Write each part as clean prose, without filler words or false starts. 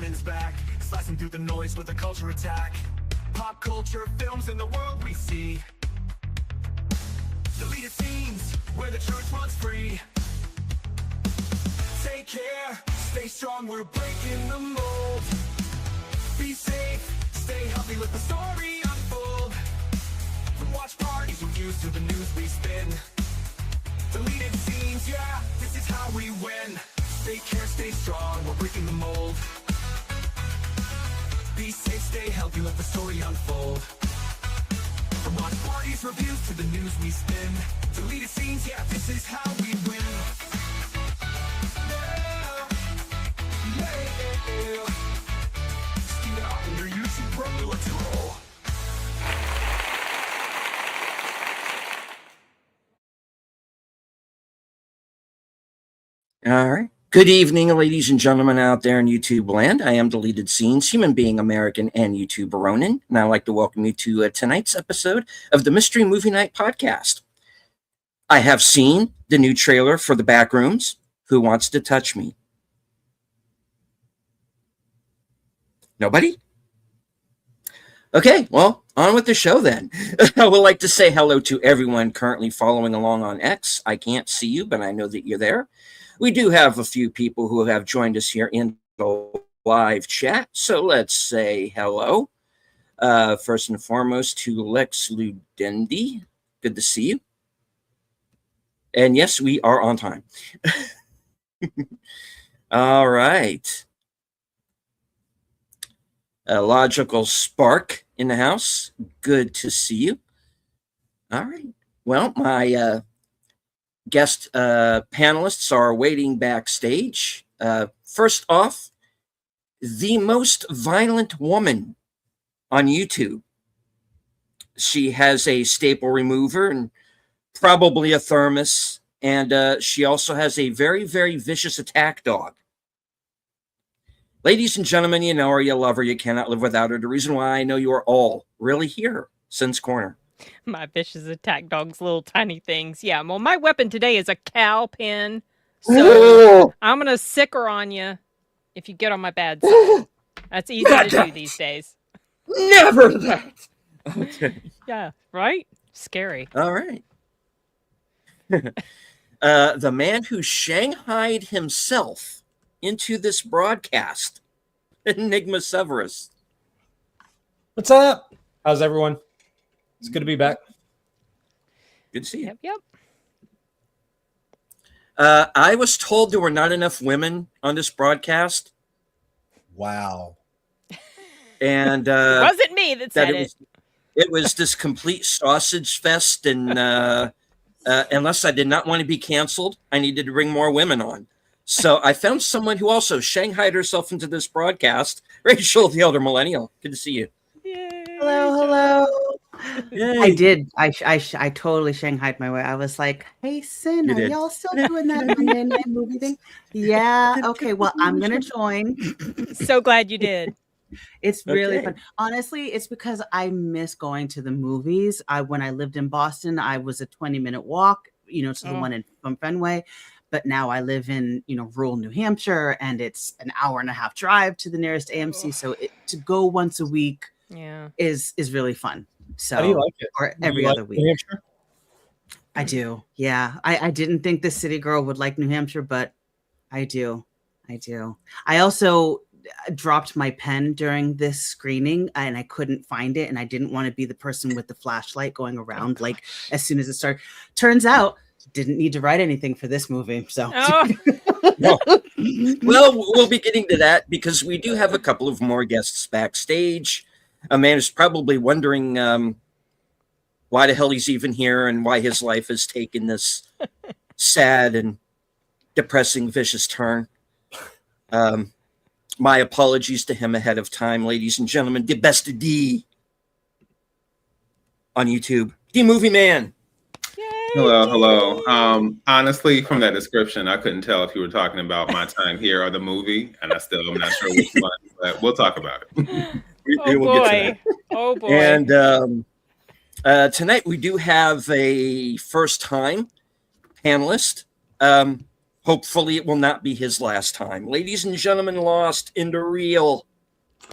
Ronan's back, slicing through the noise with a culture attack. Pop culture films in the world we see. Deleted scenes where the truth runs free. Take care, stay strong, we're breaking the mold. Be safe, stay healthy, let the story unfold. From watch parties, reviews to the news we spin. Deleted scenes, yeah, this is how we win. Take care, stay strong, we're breaking the mold. Be safe, stay healthy, let the story unfold. From watch parties, reviews to the news we spin. Deleted scenes, yeah, this is how we win. Yeah, yeah. Steam it up in your YouTube, bro, let's roll. All right. Good evening, ladies and gentlemen out there in YouTube land. I am Deleted Scenes, human being American and YouTuber Ronan, and I'd like to welcome you to tonight's episode of the Mystery Movie Night podcast. I have seen the new trailer for The Backrooms. Who wants to touch me? Nobody? Okay, well, on with the show then. I would like to say hello to everyone currently following along on X. I can't see you, but I know that you're there. We do have a few people who have joined us here in the live chat, so let's say hello. First and foremost to Lex Ludendi. Good to see you. And yes, we are on time. All right. A Logical Spark in the house. Good to see you. All right. Well, my guest panelists are waiting backstage. First off, the most violent woman on YouTube. She has a staple remover and probably a thermos, and she also has a very, very vicious attack dog. Ladies and gentlemen, you know her, you love her, you cannot live without her. The reason why I know you are all really here, Sin's Corner. My vicious attack dog's little tiny things. Yeah, well, my weapon today is a cow pin. So I'm going to sick her on you if you get on my bad side. That's easy to do these days. Never that. Okay. Yeah, right? Scary. All right. The man who shanghaied himself into this broadcast, Enigma Severus. What's up? How's everyone? It's good to be back. Good to see you. Yep. I was told there were not enough women on this broadcast. Wow. And it wasn't me that said it. It was this complete sausage fest, and unless I did not want to be canceled, I needed to bring more women on. So I found someone who also shanghaied herself into this broadcast. Rachel, the elder millennial. Good to see you. Yay. Hello. Yay. I did. I totally shanghaied my way. I was like, "Hey, Sin, are y'all still doing that Monday night movie thing?" Yeah. Okay. Well, I'm gonna join. So glad you did. It's really fun. Honestly, it's because I miss going to the movies. When I lived in Boston, I was a 20-minute walk, to the one from Fenway. But now I live in, rural New Hampshire, and it's an hour and a half drive to the nearest AMC. So to go once a week is really fun. So how do you like it? Or every other week. New Hampshire? I do. Yeah. I didn't think the city girl would like New Hampshire, but I do. I also dropped my pen during this screening and I couldn't find it. And I didn't want to be the person with the flashlight going around like as soon as it started. Turns out, didn't need to write anything for this movie. So, no. Well, we'll be getting to that because we do have a couple of more guests backstage. A man is probably wondering why the hell he's even here and why his life has taken this sad and depressing, vicious turn. My apologies to him ahead of time, ladies and gentlemen. The best of D on YouTube, D Movie Man. Hello. Honestly, from that description, I couldn't tell if you were talking about my time here or the movie, and I'm not sure which one, but we'll talk about it. Oh boy. And tonight we do have a first-time panelist. Hopefully, it will not be his last time. Ladies and gentlemen, lost into real.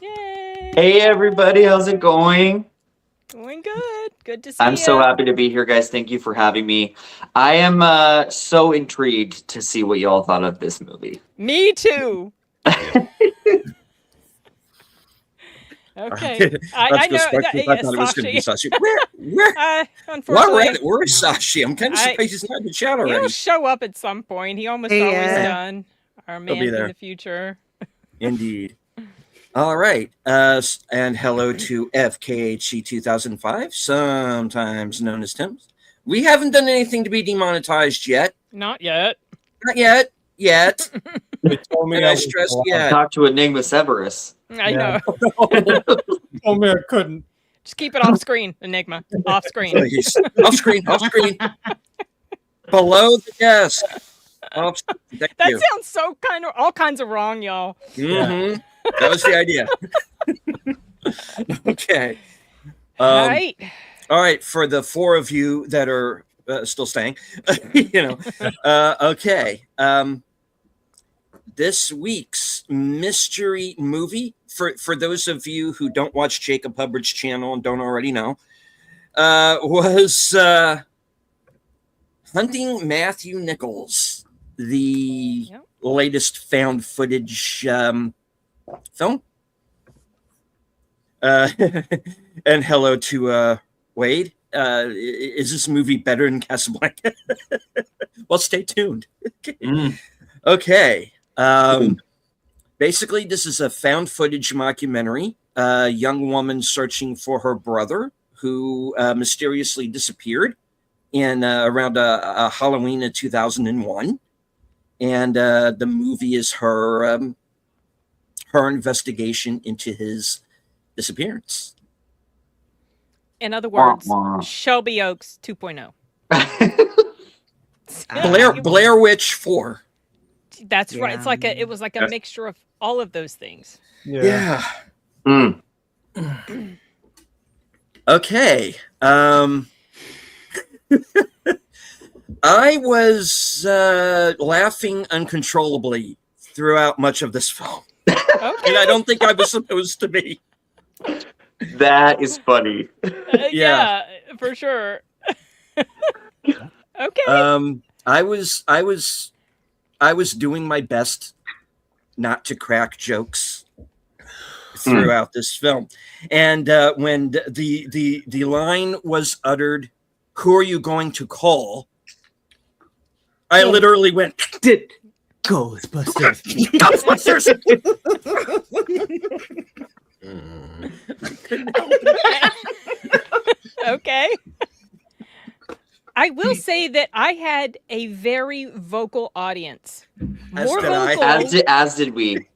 Yay! Hey everybody, how's it going? Going good. Good to see I'm you. so happy to be here, guys. Thank you for having me. I am so intrigued to see what y'all thought of this movie. Me too. Okay. I know. I thought it was going to be Sashi. Sashi. Where? Unfortunately, Where is Sashi? I'm kind of surprised he's not in the chat already. he'll show up at some point. He almost Hey, always Ed. done. Our man be in there. the future. Indeed. All right. And hello to FKHC 2005, sometimes known as Tim's. We haven't done anything to be demonetized yet. Not yet. Not yet. Yet. They told me And I I was stress allowed. yet. Talk to Enigma Severus. I Yeah. know. They told me I couldn't. Just keep it off screen, Enigma. Off screen. Please. Off screen. Below the desk. Off screen. Thank That you. sounds so all kinds of wrong, y'all. Mhm. That was the idea. Okay. All right. All right. For the four of you that are still staying, okay. This week's mystery movie, for those of you who don't watch Jacob Hubbard's channel and don't already know, was Hunting Matthew Nichols, the Yep. latest found footage film. And hello to Wade. Is this movie better than Casablanca? Well, stay tuned. Okay. Basically, this is a found footage mockumentary. A young woman searching for her brother who mysteriously disappeared in around Halloween of 2001. And the movie is her investigation into his disappearance. In other words, wah. Shelby Oaks 2.0. Blair Witch 4. That's right. It's Yeah. like it was like a mixture of all of those things. Yeah. Mm. Okay. I was laughing uncontrollably throughout much of this film. Okay. And I don't think I was supposed to be. That is funny. Yeah, for sure. Okay. I was doing my best not to crack jokes throughout this film. And when the line was uttered, "Who are you going to call?" I literally went, Ghostbusters. "Ghostbusters!" Okay. I will say that I had a very vocal audience. As More did I. vocal. As did we.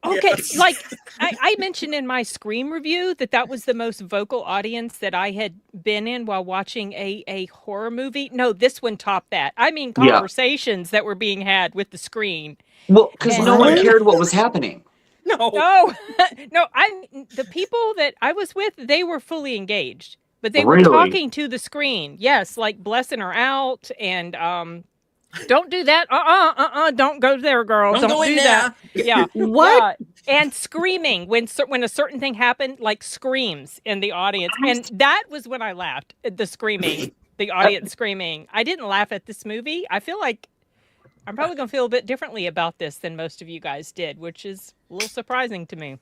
Okay, Yes. like I mentioned in my Scream review that was the most vocal audience that I had been in while watching a horror movie. No, this one topped that. I mean, Yeah. conversations that were being had with the screen. Well, because no one What? cared what was happening. No. No, no, the people that I was with, they were fully engaged, but they were Really? talking to the screen. Yes, like blessing her out and don't do that. Don't go there, girl. Don't go in do there. that. Yeah. What? Yeah. And screaming when a certain thing happened, like screams in the audience, and that was when I laughed at the screaming, the audience screaming. I didn't laugh at this movie. I feel like I'm probably gonna feel a bit differently about this than most of you guys did, which is a little surprising to me.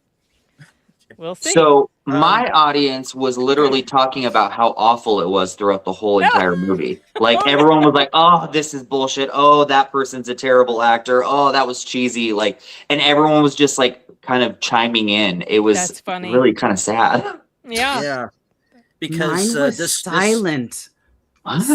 We'll see. So my audience was literally talking about how awful it was throughout the whole entire movie. Like everyone was like, "Oh, this is bullshit. Oh, that person's a terrible actor. Oh, that was cheesy." Like, and everyone was just like kind of chiming in. It was That's funny. really kind of sad. Yeah. Yeah. Because Mine was this silent.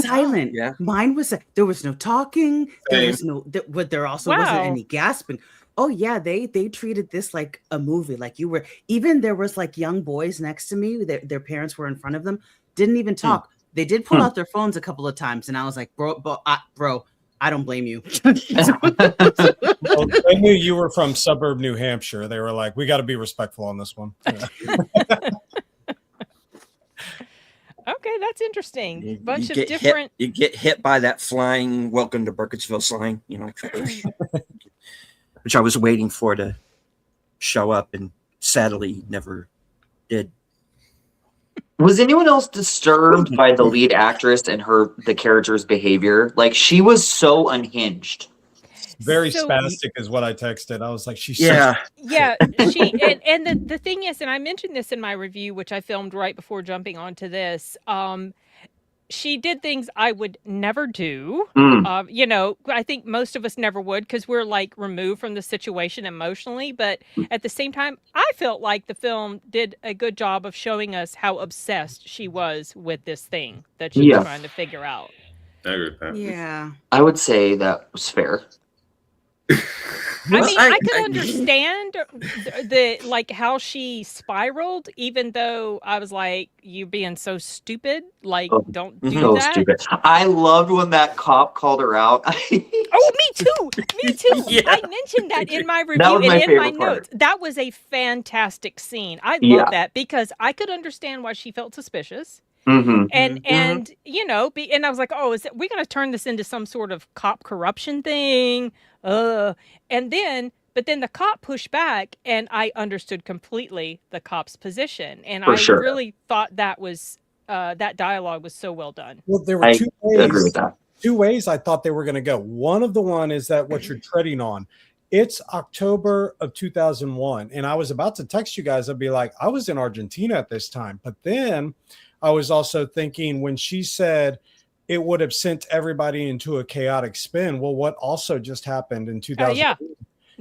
Silent. Yeah. Mine was. There was no talking. There Same. was no. There also wasn't Wow. any gasping. Oh yeah, they treated this like a movie. Like you were. Even there was like young boys next to me. Their parents were in front of them. Didn't even talk. They did pull out their phones a couple of times, and I was like, bro, I don't blame you. Well, they knew you were from suburb New Hampshire. They were like, "We got to be respectful on this one." Yeah. Okay, that's interesting. You Bunch of get different. hit. You get hit by that flying "Welcome to Burkittsville" sign. You know, which I was waiting for to show up, and sadly never did. Was anyone else disturbed by the lead actress and the character's behavior? Like, she was so unhinged. Very So- spastic is what I texted. I was like, she's Yeah, Yeah, she and the thing is, and I mentioned this in my review, which I filmed right before jumping onto this. She did things I would never do. Mm. You know, I think most of us never would because we're like removed from the situation emotionally. But at the same time, I felt like the film did a good job of showing us how obsessed she was with this thing that she Yeah. was trying to figure out. I agree with that. Yeah. I would say that was fair. I mean, I could understand the like how she spiraled, even though I was like, "You being so stupid! Like, Oh, don't do So that." stupid. I loved when that cop called her out. Oh, me too. Me too. Yeah. I mentioned that in my review was and my in my favorite part. notes. That was a fantastic scene. I love Yeah. that because I could understand why she felt suspicious. hmm And you know, and I was like, oh, we're going to turn this into some sort of cop corruption thing? And then, but then the cop pushed back, and I understood completely the cop's position, and For I sure. really thought that was that dialogue was so well done. Well, there were I two agree with ways. that. Two ways I thought they were going to go. One is that what you're treading on. It's October of 2001, and I was about to text you guys. I'd be like, I was in Argentina at this time, but then I was also thinking when she said it would have sent everybody into a chaotic spin. Well, what also just happened in 2000? Yeah.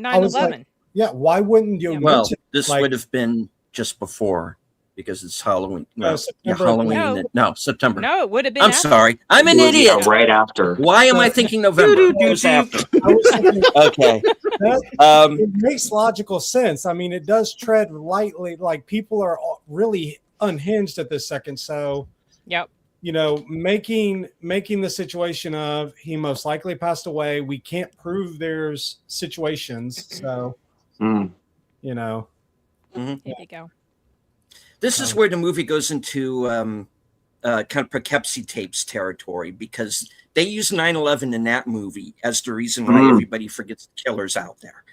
I was 9/11. like, yeah, why wouldn't you? Yeah. well, mention, this like, would have been just before because it's Halloween. No, September. Halloween. No, September. No, it would have been. I'm after. sorry. I'm an It was, idiot. right after. Why am I thinking November? It was after. I was thinking Okay. that, it makes logical sense. I mean, it does tread lightly. Like people are really unhinged at this second. So, Yep. you know, making the situation of he most likely passed away. We can't prove there's situations. So, Mm. you know, Here we go. This is where the movie goes into kind of Poughkeepsie tapes territory because they use 9/11 in that movie as the reason why everybody forgets the killers out there.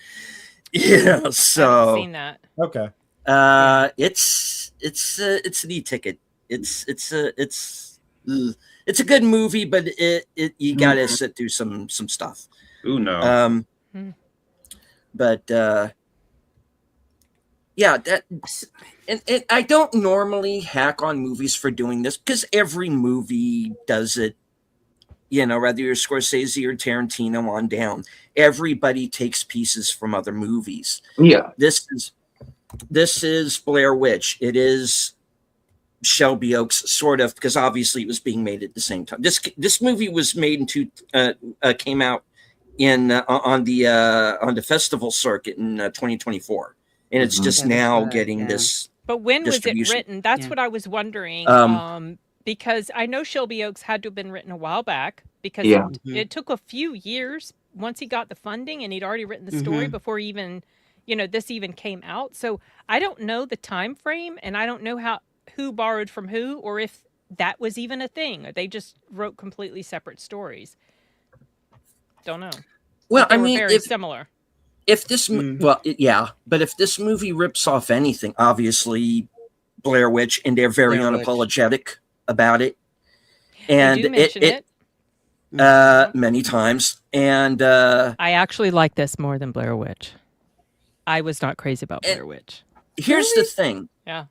Yeah, I haven't so seen that. okay. it's an e-ticket. It's a good movie, but you gotta sit through some stuff. Ooh, no. But yeah, that and I don't normally hack on movies for doing this because every movie does it. You know, whether you're Scorsese or Tarantino on down, everybody takes pieces from other movies. Yeah. This is Blair Witch. It is Shelby Oaks, sort of, because obviously it was being made at the same time. This movie was made came out in on the festival circuit in 2024, and it's just That's now right, getting yeah. this. But when was it distribution. written? That's Yeah. what I was wondering. Because I know Shelby Oaks had to have been written a while back because Yeah. it took a few years once he got the funding and he'd already written the story before even, this even came out. So I don't know the time frame and I don't know who borrowed from who or if that was even a thing or they just wrote completely separate stories. Don't know. Well, They I were mean, very similar. if this, but if this movie rips off anything, obviously Blair Witch, and they're very Blair Witch. unapologetic about it, and They do mention it. many times, and I actually like this more than Blair Witch. I was not crazy about Blair Witch. here's the thing. Yeah.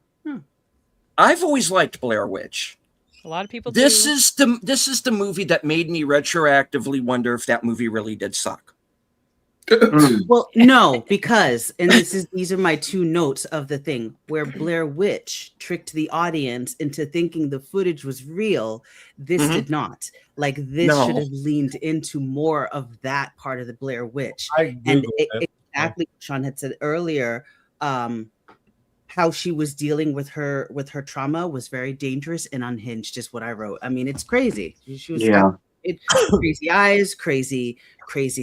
I've always liked Blair Witch. A lot of people This do. is the movie that made me retroactively wonder if that movie really did suck. Well, no, because, and these are my two notes of the thing where Blair Witch tricked the audience into thinking the footage was real. This did not. Like this No. should have leaned into more of that part of the Blair Witch. I And Googled it. exactly what Sean had said earlier, how she was dealing with her trauma was very dangerous and unhinged, is what I wrote. I mean, it's crazy. She was it's crazy eyes, crazy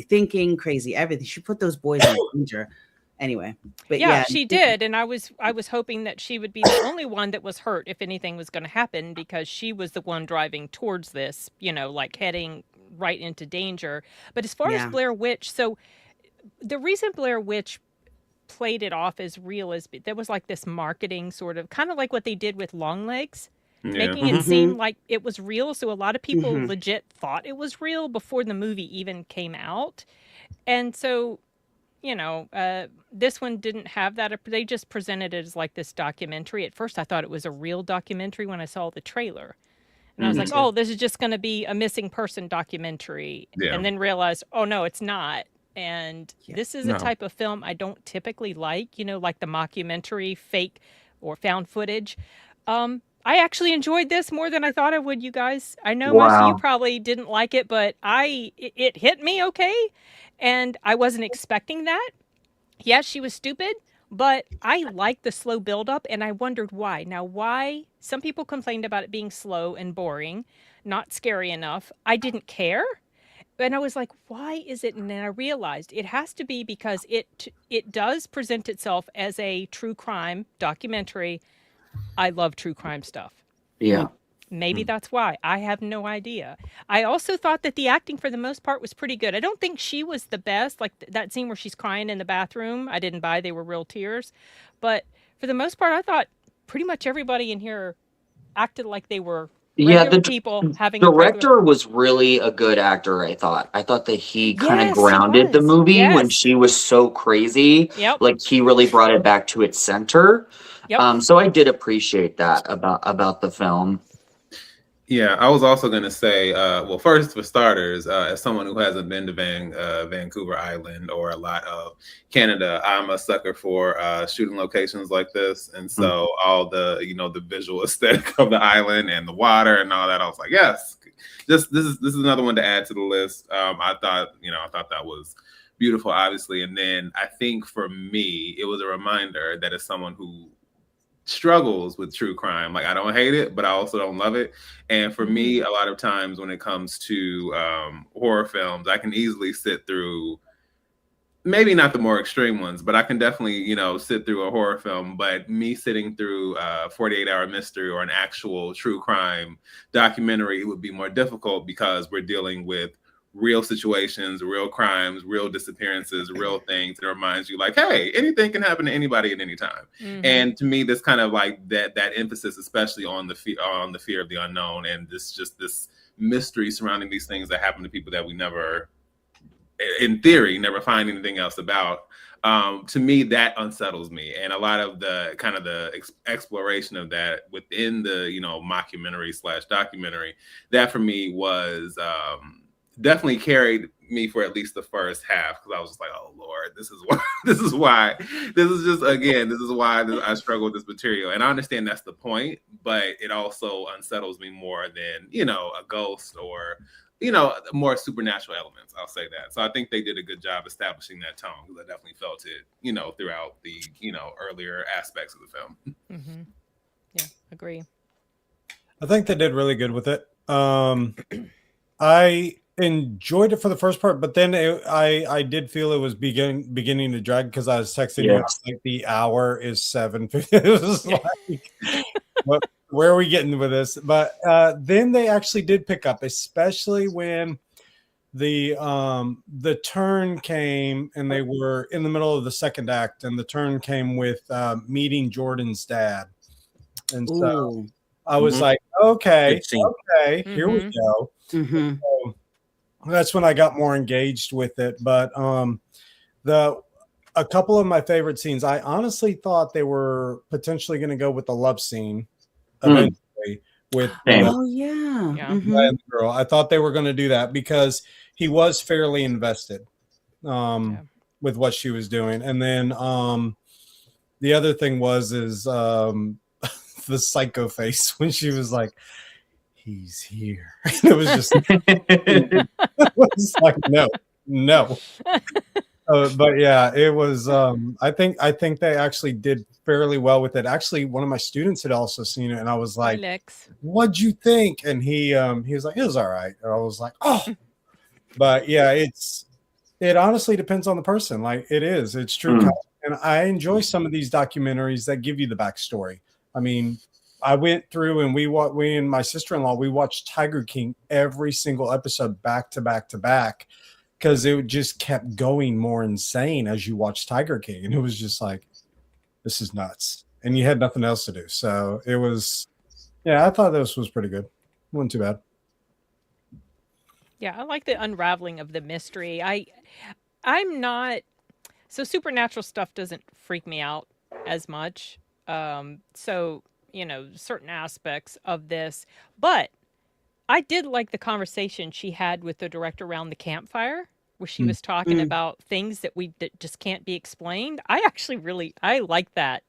thinking, crazy everything. She put those boys in danger. Anyway, but Yeah, yeah, she did, and I was hoping that she would be the only one that was hurt if anything was going to happen, because she was the one driving towards this, like heading right into danger. But as far as Yeah. Blair Witch, so the reason Blair Witch played it off as real is there was like this marketing sort of kind of like what they did with Longlegs, Yeah. making it seem like it was real. So a lot of people Mhm. legit thought it was real before the movie even came out. And so, this one didn't have that. They just presented it as like this documentary. At first, I thought it was a real documentary when I saw the trailer. And I was like, oh, this is just going to be a missing person documentary. Yeah. And then realized, oh, no, it's not. And this is a No. type of film I don't typically like, like the mockumentary, fake or found footage. I actually enjoyed this more than I thought I would, you guys. I know most of you Wow. probably didn't like it, but it hit me okay. And I wasn't expecting that. Yes, she was stupid, but I liked the slow buildup, and I wondered why. Now, why? Some people complained about it being slow and boring, not scary enough. I didn't care. And I was like, why is it? And then I realized it has to be because it does present itself as a true crime documentary. I love true crime stuff. Yeah. Maybe that's why. I have no idea. I also thought that the acting for the most part was pretty good. I don't think she was the best. Like that scene where she's crying in the bathroom, I didn't buy. They were real tears. But for the most part, I thought pretty much everybody in here acted like they were Yeah, regular the people having a director was really a good actor, I thought. I thought that he kind of Yes, he grounded the was. movie when Yes. she was so crazy. Yep. Like he really brought it back to its center. Yep. So I did appreciate that about the film. Yeah, I was also going to say, well, first for starters, as someone who hasn't been to Vancouver Island or a lot of Canada, I'm a sucker for shooting locations like this, and so all the the visual aesthetic of the island and the water and all that, I was like, yes, this is another one to add to the list. I thought that was beautiful, obviously, and then I think for me, it was a reminder that as someone who struggles with true crime, like I don't hate it, but I also don't love it. And for me, a lot of times when it comes to horror films, I can easily sit through, maybe not the more extreme ones, but I can definitely sit through a horror film. But me sitting through a 48-hour mystery or an actual true crime documentary, it would be more difficult because we're dealing with real situations, real crimes, real disappearances, real things. It reminds you like, hey, anything can happen to anybody at any time. And to me, this kind of like that emphasis, especially on the fear of the unknown and this mystery surrounding these things that happen to people that we never, in theory, never find anything else about. To me, that unsettles me, and a lot of the kind of the exploration of that within the mockumentary / documentary, that for me was definitely carried me for at least the first half, because I was just like, oh Lord, this is why I struggle with this material. And I understand that's the point, but it also unsettles me more than a ghost or more supernatural elements. I'll say that. So I think they did a good job establishing that tone, because I definitely felt it throughout the earlier aspects of the film. Yeah, agree. I think they did really good with it. I enjoyed it for the first part, but then I did feel it was beginning to drag, because I was texting you like the hour is 7:50. It was like, where are we getting with this? But then they actually did pick up, especially when the turn came and they were in the middle of the second act, and the turn came with meeting Jordan's dad. And so I was like, okay, here we go. So that's when I got more engaged with it. But a couple of my favorite scenes, I honestly thought they were potentially going to go with the love scene eventually with the girl. I thought they were going to do that because he was fairly invested with what she was doing. And then the other thing was the psycho face when she was like, he's here. It was just it was like no. But yeah, it was I think they actually did fairly well with it. Actually, one of my students had also seen it, and I was like, what'd you think? And he was like, it was all right. And I was like, oh. But yeah, it honestly depends on the person. Like it's true. And I enjoy some of these documentaries that give you the backstory. I mean, I went through and we and my sister-in-law, we watched Tiger King every single episode back to back to back because it just kept going more insane as you watch Tiger King. And it was just like, this is nuts. And you had nothing else to do. So it was, yeah, I thought this was pretty good. Wasn't too bad. Yeah, I like the unraveling of the mystery. I'm not so supernatural stuff doesn't freak me out as much. So, certain aspects of this, but I did like the conversation she had with the director around the campfire where she was talking about things that just can't be explained. I like that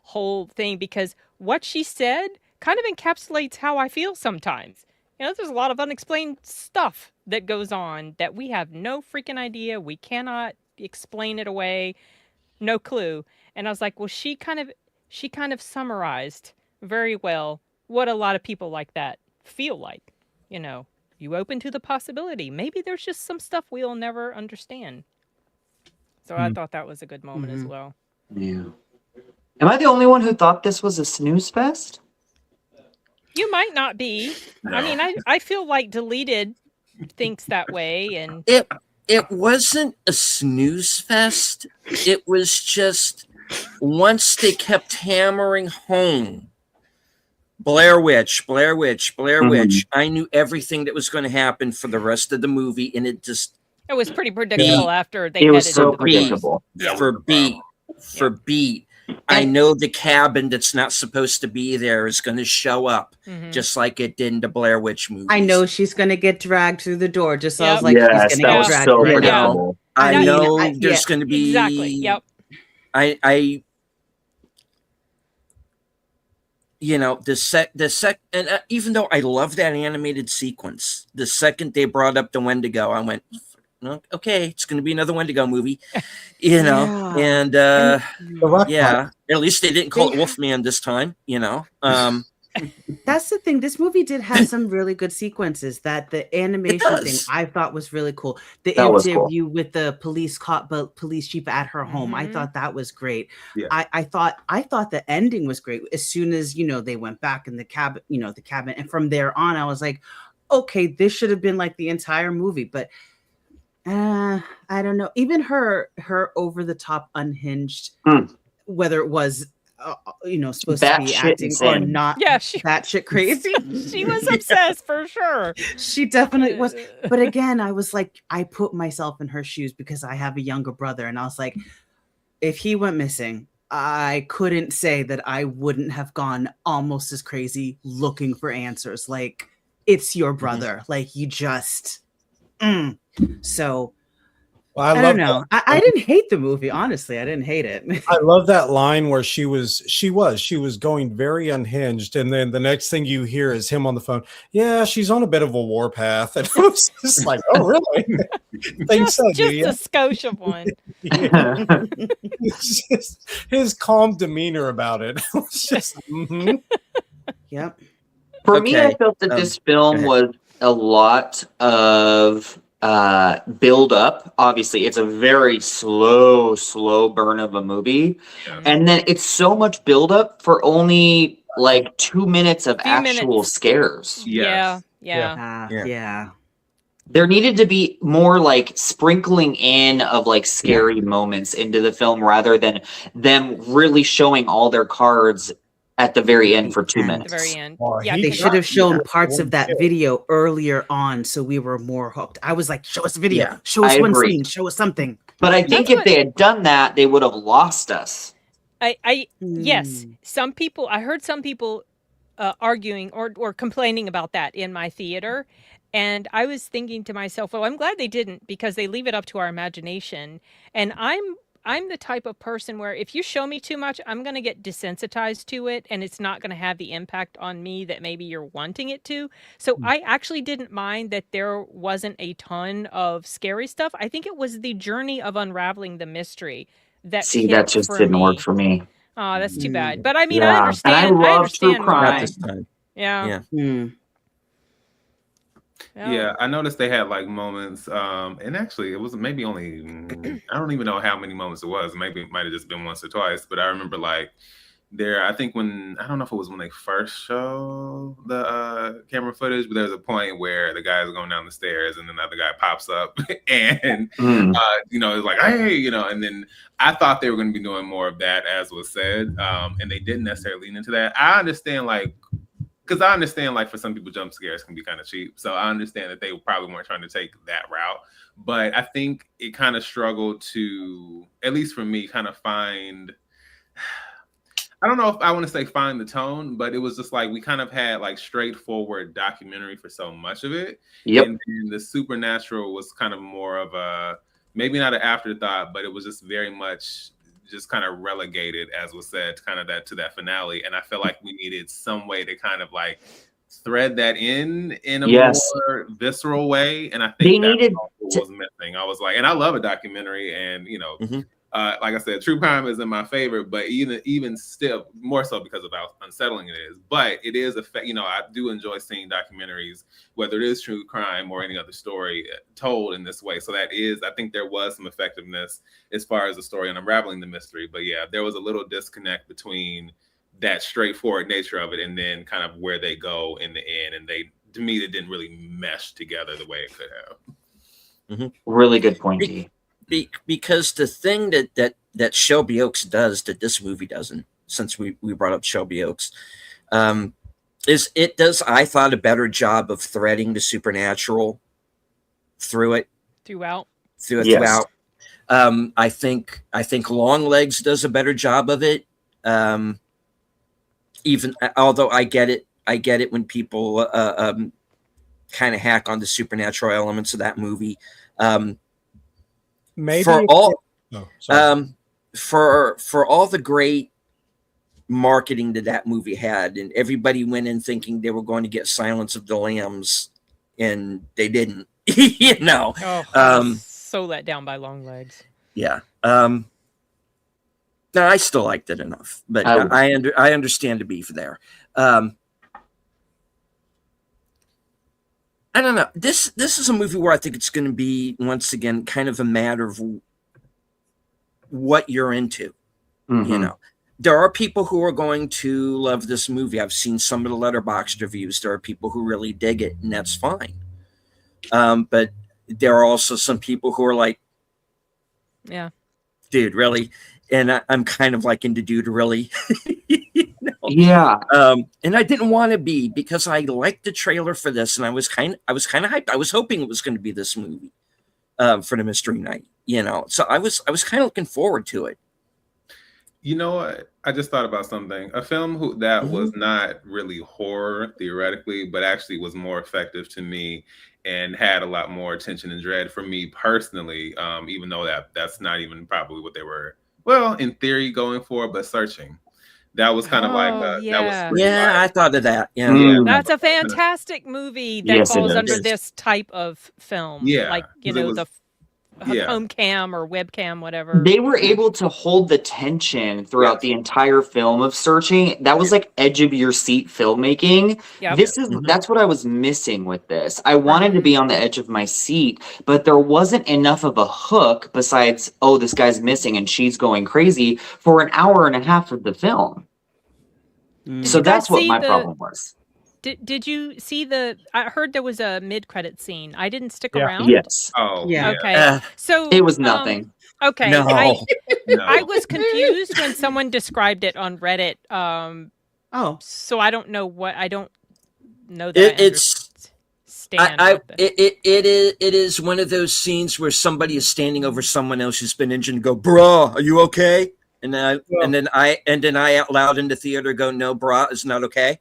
whole thing because what she said kind of encapsulates how I feel sometimes. There's a lot of unexplained stuff that goes on that we have no freaking idea. We cannot explain it away. No clue. And I was like, well, she kind of summarized very well what a lot of people like that feel like. You open to the possibility. Maybe there's just some stuff we'll never understand. So I thought that was a good moment as well. Yeah. Am I the only one who thought this was a snooze fest? You might not be. No. I mean, I feel like Deleted thinks that way, and It wasn't a snooze fest. It was just once they kept hammering home Blair Witch, Blair Witch, Blair Witch. I knew everything that was going to happen for the rest of the movie, and it was pretty predictable after they It was headed so into the woods. predictable. for beat. I know the cabin that's not supposed to be there is going to show up, just like it did in the Blair Witch movie. I know she's going to get dragged through the door, just so I Yep. was like, Yes, she's that going to was get dragged. so through the door. predictable. I I know mean, there's going to be Exactly. Yep. I and even though I love that animated sequence, the second they brought up the Wendigo, I went, okay, it's going to be another Wendigo movie, Yeah. and The Rock yeah, at least they didn't call it Wolfman this time, That's the thing. This movie did have some really good sequences. That the animation thing does. I thought was really cool. The That was interview with the police chief at her home, I thought that was great. Yeah. I thought the ending was great. As soon as they went back in the cabin, and from there on, I was like, okay, this should have been like the entire movie. But I don't know. Even her over the top unhinged, whether it was supposed to be Batshit acting or insane. not. Yeah, that shit crazy. she was obsessed for sure. She definitely was. But again, I was like, I put myself in her shoes because I have a younger brother, and I was like, if he went missing, I couldn't say that I wouldn't have gone almost as crazy looking for answers. Like, it's your brother. Like, you just so Well, I don't know. I didn't hate the movie, honestly. I didn't hate it. I love that line where she was going very unhinged, and then the next thing you hear is him on the phone. Yeah, she's on a bit of a warpath, and I was just like, "Oh, really?" Thanks, just Adia. a skosh of one. Yeah. It's just his calm demeanor about it. It was just, Yep. For me, I Okay, felt that this film ahead. was a lot of build up. Obviously, it's a very slow burn of a movie. Yeah. And then it's so much build up for only like 2 minutes of Few actual minutes. scares. Yeah. Yeah. There needed to be more like sprinkling in of like scary moments into the film rather than them really showing all their cards at the very end for 2 At the minutes. The very end. Oh, Yeah, he They because- should have shown Yeah. parts of that video earlier on so we were more hooked. I was like, show us the video, Yeah, show us I one agree. scene, show us something. But I think That's if what- they had done that, they would have lost us. Yes, some people. I heard some people arguing or complaining about that in my theater, and I was thinking to myself, well, I'm glad they didn't because they leave it up to our imagination. And I'm the type of person where if you show me too much, I'm going to get desensitized to it, and it's not going to have the impact on me that maybe you're wanting it to. So I actually didn't mind that there wasn't a ton of scary stuff. I think it was the journey of unraveling the mystery that See, hit that just for didn't me. work for me. Oh, that's too bad. But I mean, Yeah, and I I love true understand crime. Not why. this time. Yeah. Yeah. Hmm. Yeah, I noticed they had like moments, and actually it was maybe only I don't even know how many moments it was. Maybe it might have just been once or twice, but I remember like I think when I don't know if it was when they first show the camera footage, but there's a point where the guy's going down the stairs and another guy pops up and it's like, hey, and then I thought they were going to be doing more of that, as was said, and they didn't necessarily lean into that. I understand like for some people jump scares can be kind of cheap, so I understand that they probably weren't trying to take that route, but I think it kind of struggled to, at least for me, kind of find, I don't know if I want to say find the tone, but it was just like we kind of had like straightforward documentary for so much of it. Yep. And the supernatural was kind of more of a, maybe not an afterthought, but it was just very much just kind of relegated, as was said, kind of to that finale. And I feel like we needed some way to kind of like thread that in a more visceral way. And I think that's what was missing. I was like, and I love a documentary, and like I said, true crime isn't my favorite, but even still, more so because of how unsettling it is. But it is I do enjoy seeing documentaries, whether it is true crime or any other story, told in this way. So I think there was some effectiveness as far as the story and unraveling the mystery. But yeah, there was a little disconnect between that straightforward nature of it and then kind of where they go in the end. And to me, they didn't really mesh together the way it could have. Really good point, D. Because the thing that Shelby Oaks does that this movie doesn't, since we brought up Shelby Oaks, is it does, I thought, a better job of threading the supernatural throughout. I think Longlegs does a better job of it. Even although I get it when people kind of hack on the supernatural elements of that movie. Maybe for all the great marketing that movie had, and everybody went in thinking they were going to get Silence of the Lambs, and they didn't. So let down by Longlegs. Yeah. No, I still liked it enough, but I understand the beef there. I don't know. This is a movie where I think it's going to be, once again, kind of a matter of what you're into. There are people who are going to love this movie. I've seen some of the Letterboxd reviews. There are people who really dig it, and that's fine. But there are also some people who are like, yeah, dude, really? And I'm kind of like into dude, really? Yeah. And I didn't want to be, because I liked the trailer for this, and I was kind of hyped. I was hoping it was going to be this movie for the mystery night, So I was kind of looking forward to it. You know what? I just thought about something. A film that was not really horror theoretically, but actually was more effective to me and had a lot more tension and dread for me personally. Even though that's not even probably what they were, well, in theory, going for, but Searching. That was kind of like that was I thought of that. Yeah, that's a fantastic movie that falls under this type of film. Yeah, like the home cam or webcam, whatever. They were able to hold the tension throughout the entire film of Searching. That was like edge of your seat filmmaking. Yep. That's what I was missing with this. I wanted to be on the edge of my seat, but there wasn't enough of a hook besides, oh, this guy's missing and she's going crazy for an hour and a half of the film. So that's what my problem was. Did you see I heard there was a mid-credit scene. I didn't stick around. Yes. Oh, yeah. Okay. So it was nothing. Okay. No. I was confused when someone described it on Reddit. So I don't know I don't know that it is one of those scenes where somebody is standing over someone else who's been injured and go, "Bruh, are you okay?" And then I out loud in the theater go, "No, brah, it's not okay."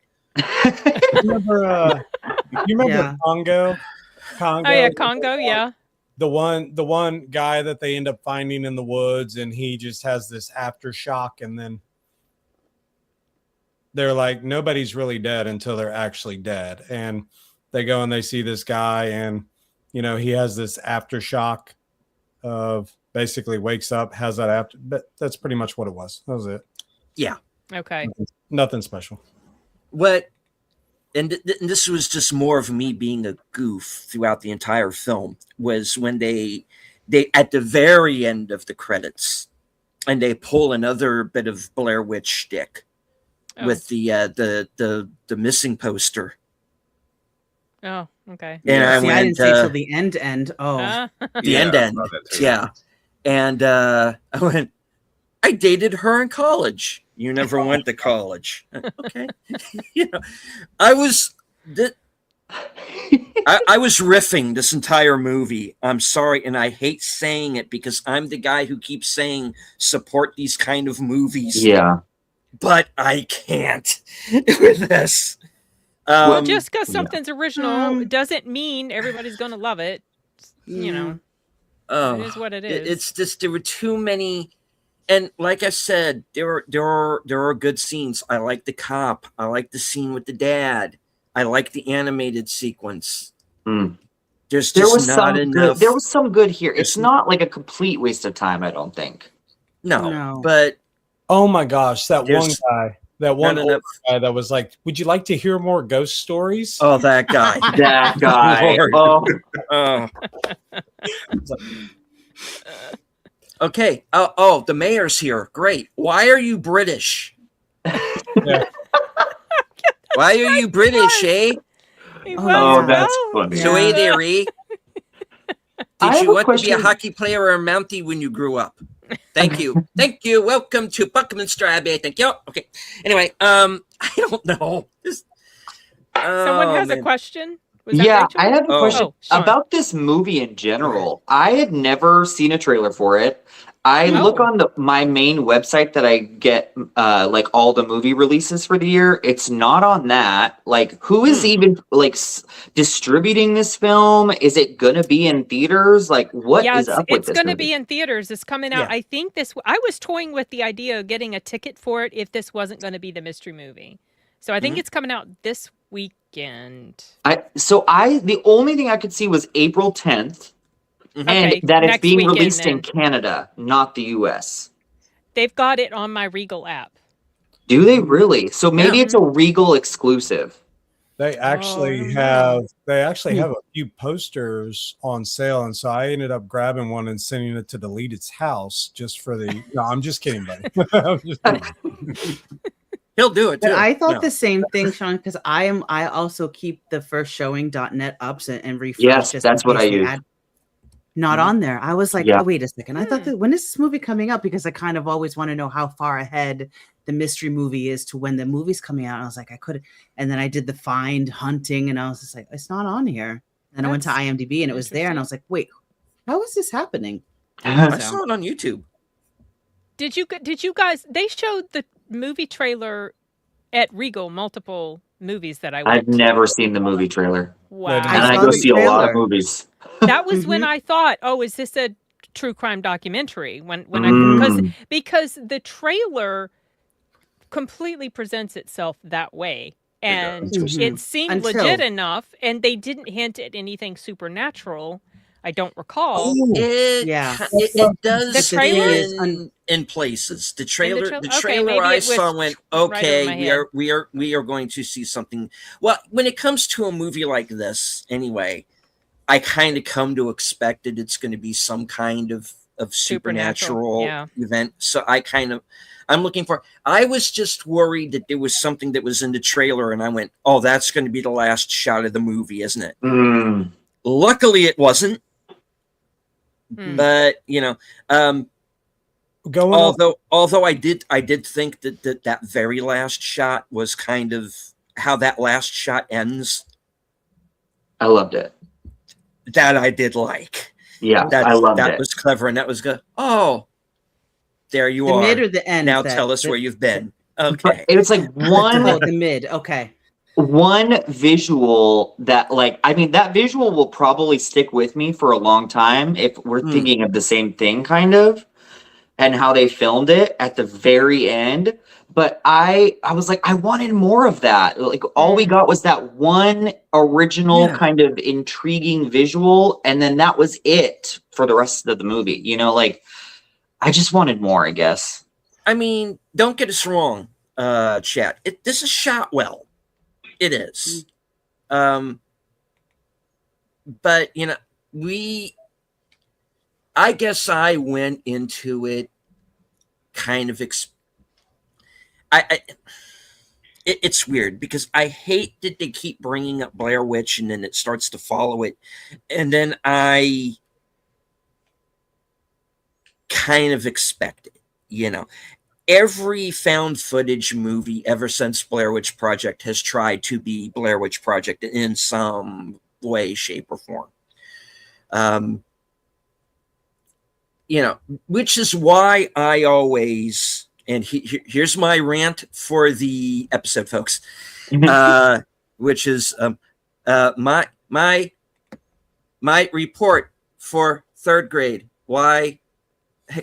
You remember Congo? Oh yeah, Congo, yeah. The one guy that they end up finding in the woods, and he just has this aftershock, and then they're like, nobody's really dead until they're actually dead. And they go and they see this guy, and he has this aftershock of basically wakes up, has that but that's pretty much what it was. That was it. Yeah. Okay. Nothing special. What and this was just more of me being a goof throughout the entire film, was when they at the very end of the credits, and they pull another bit of Blair Witch shtick with the missing poster. Oh, okay. And Yeah. I See, went, I didn't say till the end. Oh, the Yeah, end. I saw that too. Yeah. And I went, I dated her in college. You never went to college. Okay. You know, I was riffing this entire movie. I'm sorry, and I hate saying it because I'm the guy who keeps saying support these kind of movies. Yeah. But I can't with this. Well, just because yeah. something's original doesn't mean everybody's going to love it. You know, it is what it is. It's just there were too many, and like I said, there are good scenes. I like the cop. I like the scene with the dad. I like the animated sequence. There's There just was not some enough. good. There was some good here. It's It's- not like a complete waste of time. I don't think. no, but Oh my gosh, that one There's guy, that one not older enough. guy that was like, "Would you like to hear more ghost stories?" Oh, that guy. That guy. Lord. Oh, Oh. Okay. Oh, the mayor's here. Great. Why are you British? Yeah. Why are you British, eh? He Oh, was, oh, yeah. that's well. funny. So, hey there, eh? I Did have you a want to be a question. hockey player or a Mountie when you grew up? Thank you. Thank you. Welcome to Buckminster Abbey. Thank you. Okay. Anyway, I don't know. Someone has a man. question? Was that Yeah, Rachel? I have a Oh. question Oh, Sean. about this movie in general. I had never seen a trailer for it. I Oh. look on my main website that I get like all the movie releases for the year. It's not on that. Like, who is even like distributing this film? Is it gonna be in theaters? Like, what Yeah, is up with it's this going to movie? be in theaters. It's coming out. Yeah. I think this. I was toying with the idea of getting a ticket for it if this wasn't going to be the mystery movie. So I think Mhm. it's coming out this weekend. The only thing I could see was April 10th, Mhm. and Okay, that it's next being weekend released in then. Canada, not the US. They've got it on my Regal app. Do they really? So maybe Yeah. it's a Regal exclusive. They actually don't have know. a few posters on sale, and so I ended up grabbing one and sending it to Deleted's house just for the. No, I'm just kidding, buddy. I'm just kidding. He'll do it too. But I thought No. the same thing, Sean, because I also keep the first showing.net ups and refresh. Yes, just that's in what case I they use. add- Not Mhm. on there. I was like, Yeah. oh, wait a second. I thought that when is this movie coming out? Because I kind of always want to know how far ahead the mystery movie is to when the movie's coming out. And I was like, I could, and then I did the find hunting, and I was just like, it's not on here. And I went to That's IMDb, and it was there, and I was like, wait, how is this happening? I So- saw it on YouTube. Did you guys? They showed the movie trailer at Regal. Multiple movies that I went I've to. never seen the movie trailer. Wow. And I I saw go the see a lot of trailer. movies. That was when Mhm. I thought, oh, is this a true crime documentary? When Mm. because the trailer completely presents itself that way, and Interesting. Mhm. it seemed Until- legit enough, and they didn't hint at anything supernatural. I don't recall. Yeah. It does The trailer is in places. The trailer, trailer? the Okay, trailer maybe I it was saw went, right over okay, my we are going to see something. Well, when it comes to a movie like this, anyway, I kind of come to expect that it's going to be some kind of supernatural yeah. event. So I'm looking for. I was just worried that there was something that was in the trailer, and I went, oh, that's going to be the last shot of the movie, isn't it? Mm. Luckily, it wasn't. Hmm. But Going on, although I did think that very last shot was kind of how that last shot ends. I loved it. That I did like. Yeah, I loved that it. was clever, and that was good. Oh, there you The are. mid or the end? Now that- tell us the- where you've been. But Okay. it was like Oh, the mid. Okay. one visual that that visual will probably stick with me for a long time if we're Hmm. thinking of the same thing, kind of, and how they filmed it at the very end. But I was like, I wanted more of that. Like, all we got was that one original Yeah. kind of intriguing visual, and then that was it for the rest of the movie. You know, like, I just wanted more, I guess. I mean, don't get us wrong, chat. This is shot well. It is. But you know, I guess I went into it kind of it's weird because I hate that they keep bringing up Blair Witch and then it starts to follow it, and then I kind of expect it. You know, every found footage movie ever since Blair Witch Project has tried to be Blair Witch Project in some way, shape, or form. You know, which is why I always, and here's my rant for the episode, folks, which is my report for third grade, why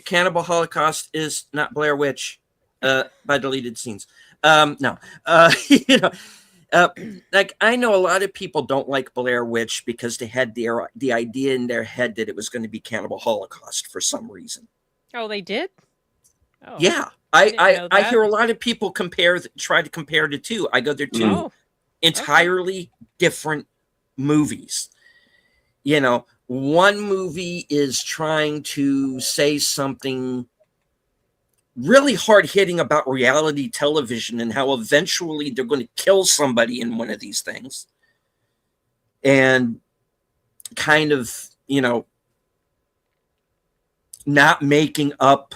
Cannibal Holocaust is not Blair Witch by deleted scenes. No, you know, like I know a lot of people don't like Blair Witch because they had the idea in their head that it was going to be Cannibal Holocaust for some reason. Oh, they did? Oh, yeah, I hear a lot of people try to compare the two. I go, they're two entirely different movies. You know, one movie is trying to say something really hard hitting about reality television and how eventually they're going to kill somebody in one of these things. And kind of, you know, not making up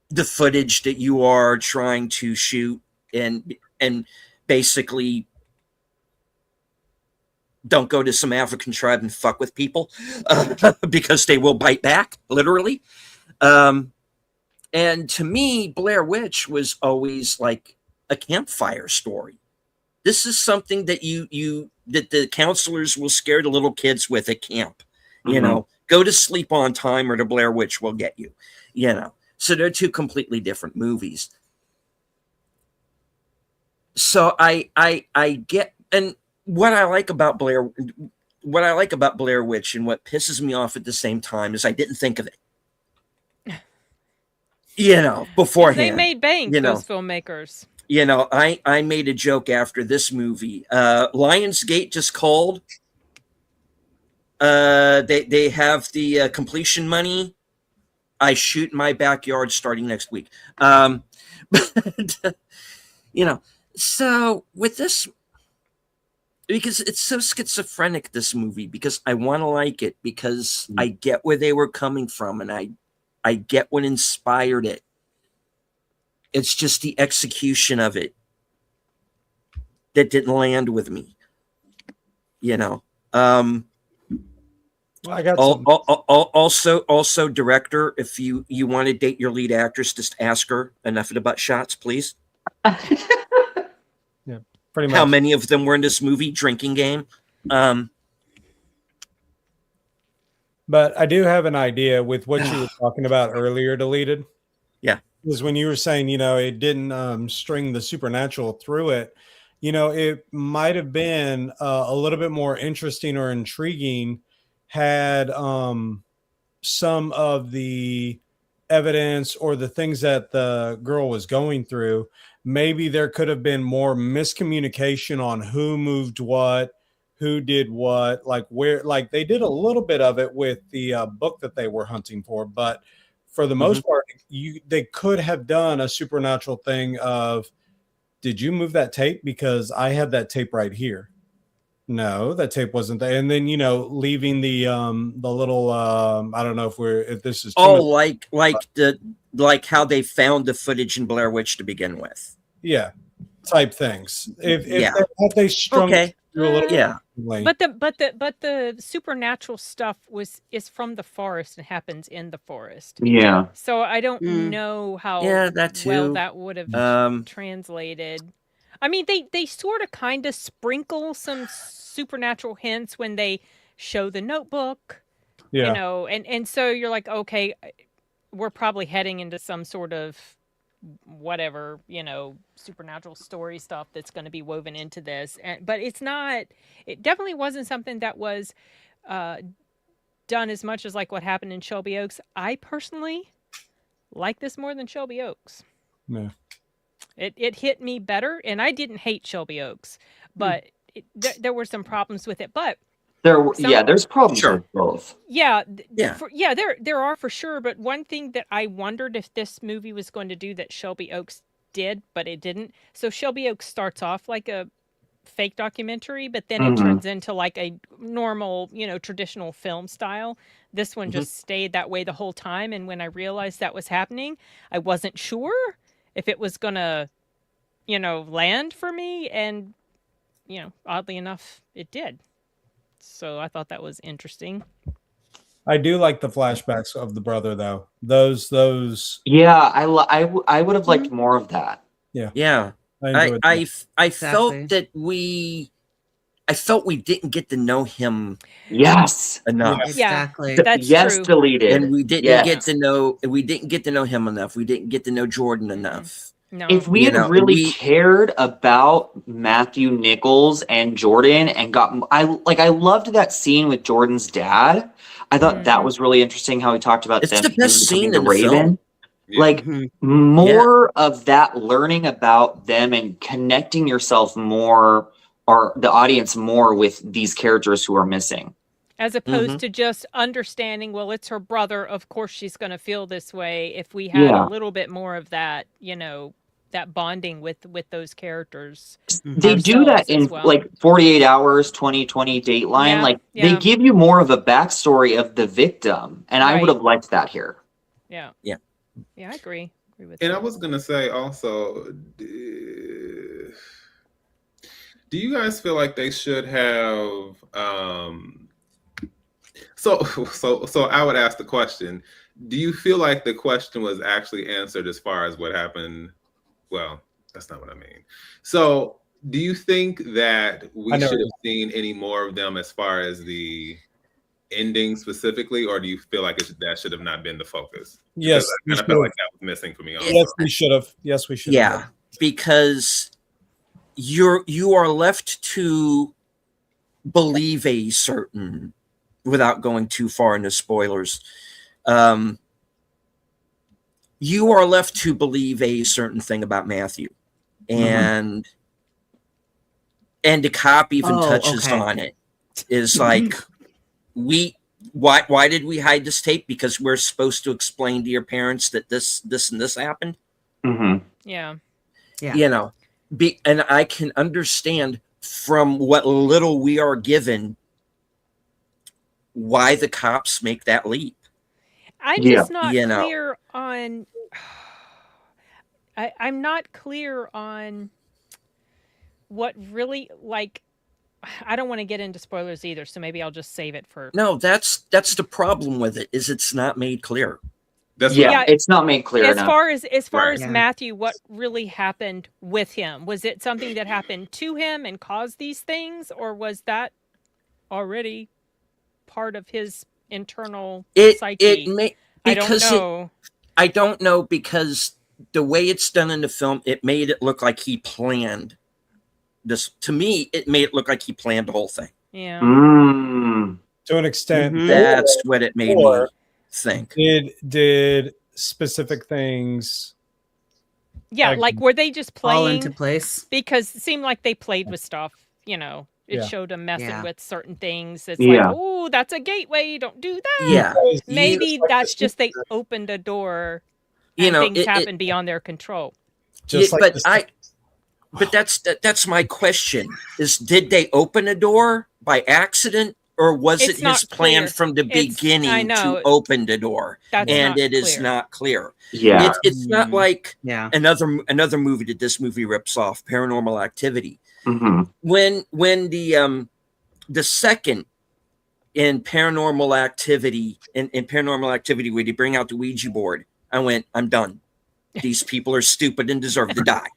the footage that you are trying to shoot and basically don't go to some African tribe and fuck with people because they will bite back, literally. And to me, Blair Witch was always like a campfire story. This is something that that the counselors will scare the little kids with at camp. You know, go to Sleep on Time or the Blair Witch will get you. You know, so they're two completely different movies. So I get, and what I like about Blair Witch and what pisses me off at the same time is I didn't think of it. You know, beforehand. They made bank, those filmmakers. You know, I made a joke after this movie. Lionsgate just called. They have the completion money. I shoot in my backyard starting next week. But, you know, so with this, because it's so schizophrenic, this movie, because I want to like it, because I get where they were coming from, and I get what inspired it. It's just the execution of it that didn't land with me. You know. I got also director, if you want to date your lead actress, just ask her enough of the butt shots, please. Yeah, pretty much. How many of them were in this movie? Drinking game. But I do have an idea with what you were talking about earlier, deleted. Yeah. Because when you were saying, you know, it didn't string the supernatural through it, you know, it might have been a little bit more interesting or intriguing had some of the evidence or the things that the girl was going through. Maybe there could have been more miscommunication on who moved what, who did what, like where, like they did a little bit of it with the book that they were hunting for, but for the most part, they could have done a supernatural thing of, did you move that tape? Because I had that tape right here. No, that tape wasn't there. And then, you know, leaving the little I don't know if this is like how they found the footage in Blair Witch to begin with. Yeah, type things. If they strung it through a little but the supernatural stuff is from the forest and happens in the forest. Yeah. So I don't know how well that would have translated. I mean, they sort of kind of sprinkle some supernatural hints when they show the notebook, you know, and so you're like, okay, we're probably heading into some sort of whatever, you know, supernatural story stuff that's going to be woven into this. But it definitely wasn't something that was done as much as like what happened in Shelby Oaks. I personally like this more than Shelby Oaks. Yeah. It hit me better, and I didn't hate Shelby Oaks, but there were some problems with it. But there's problems Sure. with both. yeah, Yeah. there are for sure. But one thing that I wondered if this movie was going to do that Shelby Oaks did, but it didn't. So Shelby Oaks starts off like a fake documentary, but then it Mhm. turns into like a normal, traditional film style. This one Mhm. just stayed that way the whole time. And when I realized that was happening, I wasn't sure if it was gonna, land for me. And, oddly enough, it did. So I thought that was interesting. I do like the flashbacks of the brother though. Those Yeah, I would have liked more of that. Yeah. I I enjoyed I, that. f- I felt Exactly. that I felt we didn't get to know him Yes. enough. Exactly. That's yes true. deleted. And we didn't Yes. get to know him enough. We didn't get to know Jordan enough. No. If we You had know, really cared about Matthew Nichols and Jordan and I loved that scene with Jordan's dad. I thought that Mhm. was really interesting how he talked about It's them the best becoming scene in the film. Yeah. Like Mhm. more of that, learning about them and connecting yourself more, or the audience more, with these characters who are missing. As opposed Mhm. to just understanding, well, it's her brother. Of course she's going to feel this way. If we had Yeah. a little bit more of that, that bonding with those characters. They do that Ourselves as in well. like 48 Hours, 2020 Dateline. Yeah, Like yeah. they give you more of a backstory of the victim, and I would Right. have liked that here. Yeah. Yeah. Yeah, I agree. Agree with And I that. was gonna say also, do you guys feel like they should have? So I would ask the question: do you feel like the question was actually answered as far as what happened? Well, that's not what I mean. So, do you think that we I know should what have seen any more of them as far as the ending specifically, or do you feel like that should have not been the focus? Yes, Because we I kind of should felt have. like that was missing for me. Also. Yes, we should have. Yes, we should have. Yeah, because you are left to believe a certain, without going too far into spoilers, you are left to believe a certain thing about Matthew, and the cop even Oh, touches okay. on it. Is like, why did we hide this tape? Because we're supposed to explain to your parents that this and this happened. Mm-hmm. Yeah. Yeah. And I can understand from what little we are given why the cops make that leap. I'm Yeah. just not You know. clear on. I'm not clear on what really, like. I don't want to get into spoilers either, so maybe I'll just save it for. No, that's the problem with it, is it's not made clear. That's Yeah, Yeah. it's not made clear As enough. far as Right. Yeah. Matthew, what really happened with him? Was it something that happened to him and caused these things, or was that already part of his internal psyche? It may, I don't because know. I don't know, because the way it's done in the film, it made it look like he planned this. To me, it made it look like he planned the whole thing. Yeah. Mm. To an extent. Mhm. That's what it made me Or think. did specific things. Yeah, like were they just Fall playing? into place. Because it seemed like they played with stuff, It Yeah. showed them messing Yeah. with certain things. It's Yeah. like, oh, that's a gateway. Don't do that. Yeah, Maybe that's just they opened a door and things happen beyond their control. Just like but that's my question: is did they open a door by accident, or was It's it not his plan clear. from the It's- I beginning know. to open the door? That's And not it is clear. not clear. Yeah. It's not like Yeah. another movie that this movie rips off, Paranormal Activity. Mm-hmm. When the second in Paranormal Activity, in Paranormal Activity, where they bring out the Ouija board, I went, I'm done. These people are stupid and deserve to die.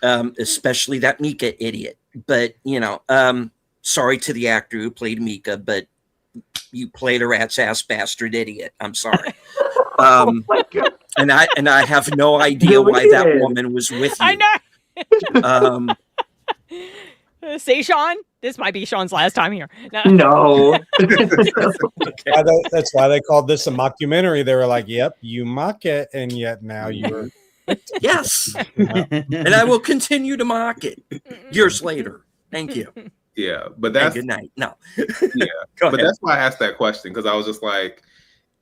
Especially that Mika idiot. But sorry to the actor who played Mika, but you played a rat's ass bastard idiot. I'm sorry. And I have no idea why that woman was with you. I know. Um, Say, Sean. This might be Sean's last time here. No. No. That's why they called this a mockumentary. They were like, "Yep, you mock it, and yet now you're." Yes, and I will continue to mock it years later. Thank you. Yeah, but And that's good night. No, yeah, go but ahead. that's why I asked that question, because I was just like,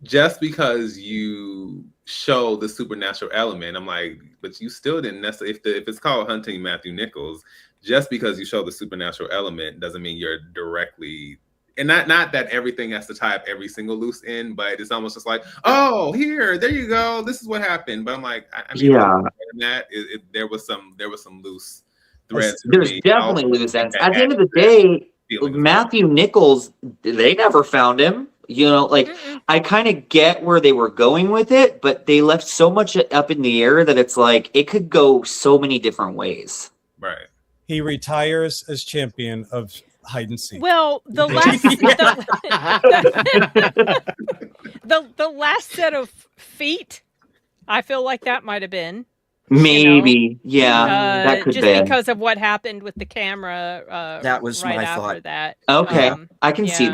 just because you show the supernatural element, I'm like, but you still didn't necessarily. If it's called Hunting Matthew Nichols, just because you show the supernatural element doesn't mean you're directly. And not that everything has to tie up every single loose end, but it's almost just like, oh, there you go, this is what happened. But I'm like, I mean, Yeah. that there was some loose threads. There's definitely loose ends. At the end of the day, Matthew Nichols, they never found him. You know, like, I kind of get where they were going with it, but they left so much up in the air that it's like it could go so many different ways. Right. He retires as champion of hide and seek. Well, the last set of feet, I feel like that might have been. Maybe, yeah, that could just be because of what happened with the camera. That was right my after thought. that. Okay, I can see that.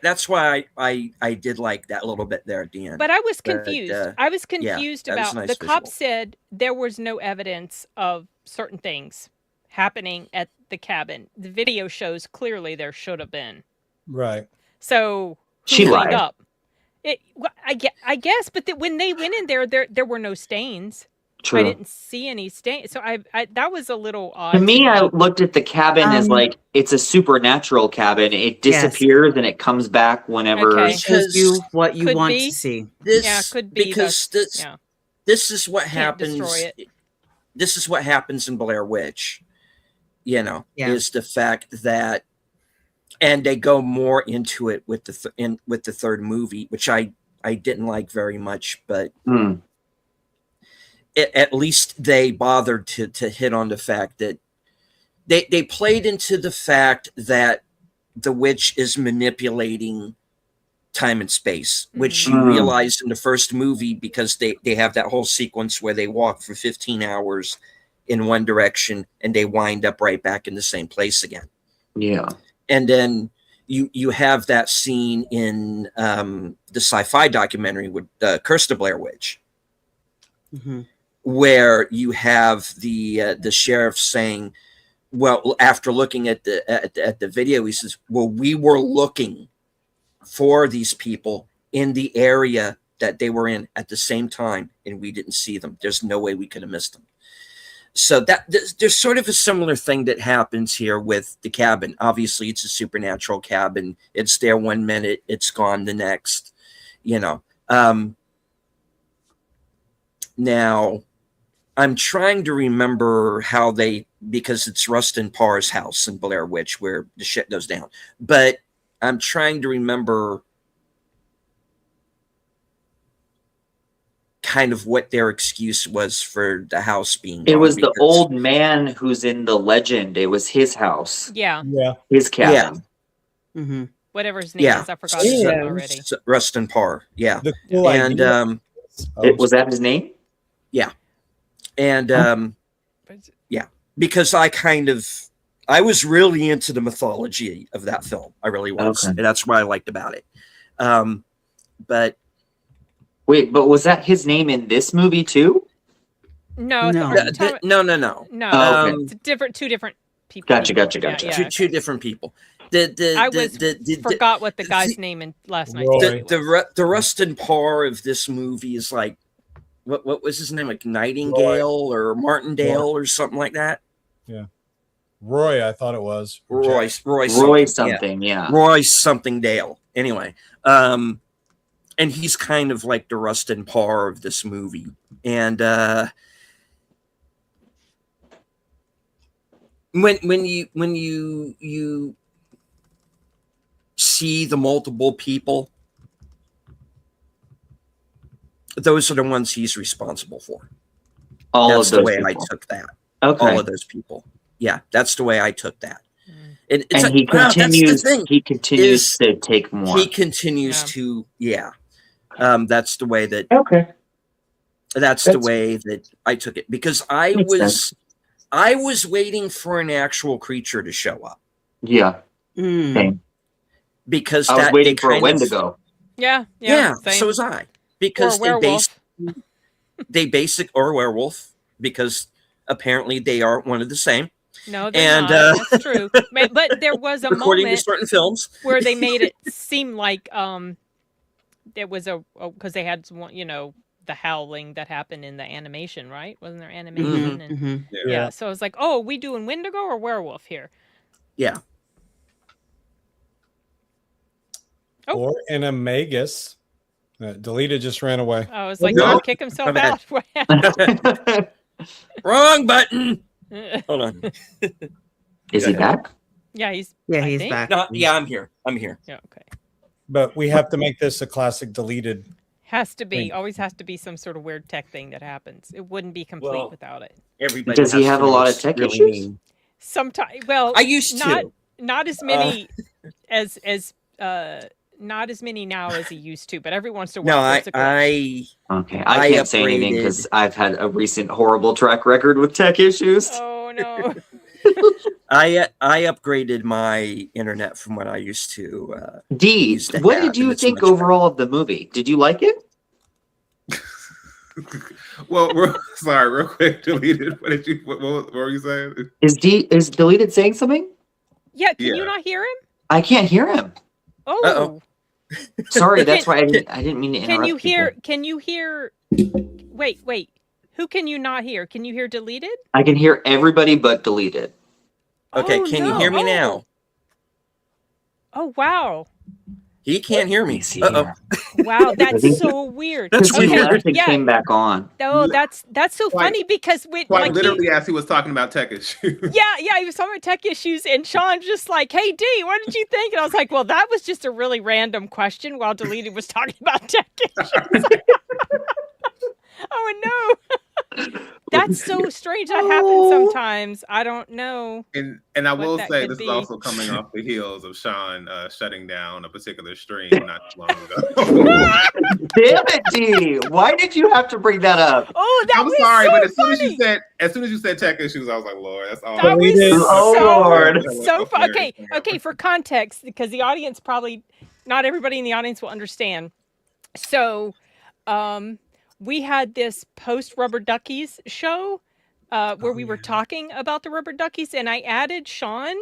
That's why I did like that little bit there at the end. But I was confused. I was confused that was about a nice the visual. cop said there was no evidence of certain things happening at the cabin. The video shows clearly there should have been. Right. So who She cleaned lied. up? I guess, but when they went in there were no stains. True. I didn't see any stains, so I that was a little odd. To me, I looked at the cabin as like it's a supernatural cabin. It disappears and it comes back whenever. Okay. Shows you what you Could want be. to see. Could be because this is what happens. destroy it. This is what happens in Blair Witch. You know, is the fact that, and they go more into it with the third movie, which I didn't like very much, but. At least they bothered to hit on the fact that they played into the fact that the witch is manipulating time and space, which you realize in the first movie, because they have that whole sequence where they walk for 15 hours in one direction and they wind up right back in the same place again. Yeah. And then you have that scene in the sci-fi documentary with Curse the Blair Witch. Mm-hmm. Where you have the sheriff saying, well, after looking at the video, he says, well, we were looking for these people in the area that they were in at the same time, and we didn't see them. There's no way we could have missed them. So there's sort of a similar thing that happens here with the cabin. Obviously, it's a supernatural cabin. It's there 1 minute, it's gone the next, you know. Now, I'm trying to remember how because it's Rustin Parr's house in Blair Witch where the shit goes down. But I'm trying to remember kind of what their excuse was for the house being. It was the old man who's in the legend. It was his house. Yeah. His cabin. Yeah. Mm-hmm. Whatever his name is, I forgot his name already. Rustin Parr. Yeah. And was that his name? Yeah. And because I was really into the mythology of that film. I really was. Okay. And that's what I liked about it. But wait, but was that his name in this movie too? No. No. No. Oh, okay. It's two different people. Gotcha. Yeah, two different people. Forgot what the guy's name in last night. The Rustin Parr of this movie is like, what was his name? Like Nightingale or Martindale or something like that? Yeah. Roy, I thought it was. Roy something, yeah. Roy something Dale. Anyway. And he's kind of like the Rustin Parr of this movie. And when you see the multiple people, those are the ones he's responsible for. That's the way I took that. Okay. All of those people. Yeah, that's the way I took that. And he continues. He continues to take more. He continues to. That's the way that. Okay. That's the way that I took it, because I was waiting for an actual creature to show up. Yeah. Mm. Same. because I was that waiting they for a kind when of, to go. Yeah, yeah, same. so was I. Or a Because werewolf. or a werewolf, because apparently they are one of the same. No, they're And not. That's true. But there was a according to moment certain films, where they made it seem like there was because they had one, the howling that happened in the animation, right? Wasn't there animation? And Mm-hmm. yeah, so I was like, oh, we doing Wendigo or werewolf here? yeah. Oh. Or in a Magus. Deleted just ran away. I was like, No. did he kick himself My bad. out? What happened? Wrong button. Hold on. Is he back? Yeah, he's back. No, yeah, I'm here. Yeah, okay. But we have to make this a classic deleted. Has to be. Thank you. Always has to be some sort of weird tech thing that happens. It wouldn't be complete Well, without it. Everybody Does he has have to a know lot of it's tech really issues? mean. Sometimes, well, I used to. not as many as not as many now as he used to, but every once in a No, while. there's a glitch. Okay, I I can't say anything upgraded. because I've had a recent horrible track record with tech issues. Oh no. I upgraded my internet from what I used to. D, used to what have, did you and it's think much better. overall of the movie? Did you like it? Well, sorry, real quick, deleted. What were you saying? Is deleted saying something? Yeah, can Yeah. you not hear him? I can't hear him. Oh. Uh-oh. Sorry, that's why I didn't mean to interrupt. Can you hear people. can you hear wait. Who can you not hear? Can you hear deleted? I can hear everybody but deleted. Okay, Oh, can you no. hear me Oh. now? Oh wow. He can't hear Let me. me see Uh-oh. here. Wow, that's think- so weird. That's He weird. left and Yeah. came back on. Oh, that's so Quite- funny because we Quite literally, as he was talking about tech issues. Yeah, he was talking about tech issues, and Sean's just like, "Hey, D, what did you think?" And I was like, "Well, that was just a really random question." While Deleted was talking about tech issues. Oh no, that's so strange. That happens sometimes. I don't know. And I What will that say could this be. is also coming off the heels of Sean shutting down a particular stream not too long ago. Damn it, D! Why did you have to bring that up? Oh, that I'm was sorry, so but as funny. soon as you said tech issues, I was like, Lord, that's all. That was Deleted. Oh, so, Lord. so fun. Okay, for context, because the audience probably, not everybody in the audience will understand. So, we had this post Rubber Duckies show where we were talking about the Rubber Duckies, and I added Sean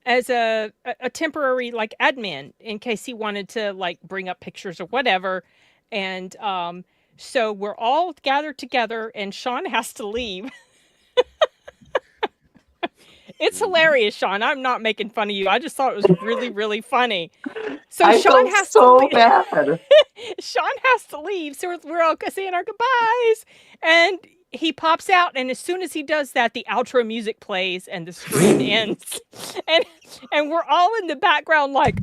as a temporary like admin in case he wanted to like bring up pictures or whatever. And so we're all gathered together, and Sean has to leave. It's hilarious, Sean. I'm not making fun of you. I just thought it was really, really funny. So I Sean felt has so to leave. bad. Sean has to leave, so we're all saying our goodbyes, and he pops out, and as soon as he does that, the outro music plays and the screen ends, and we're all in the background like.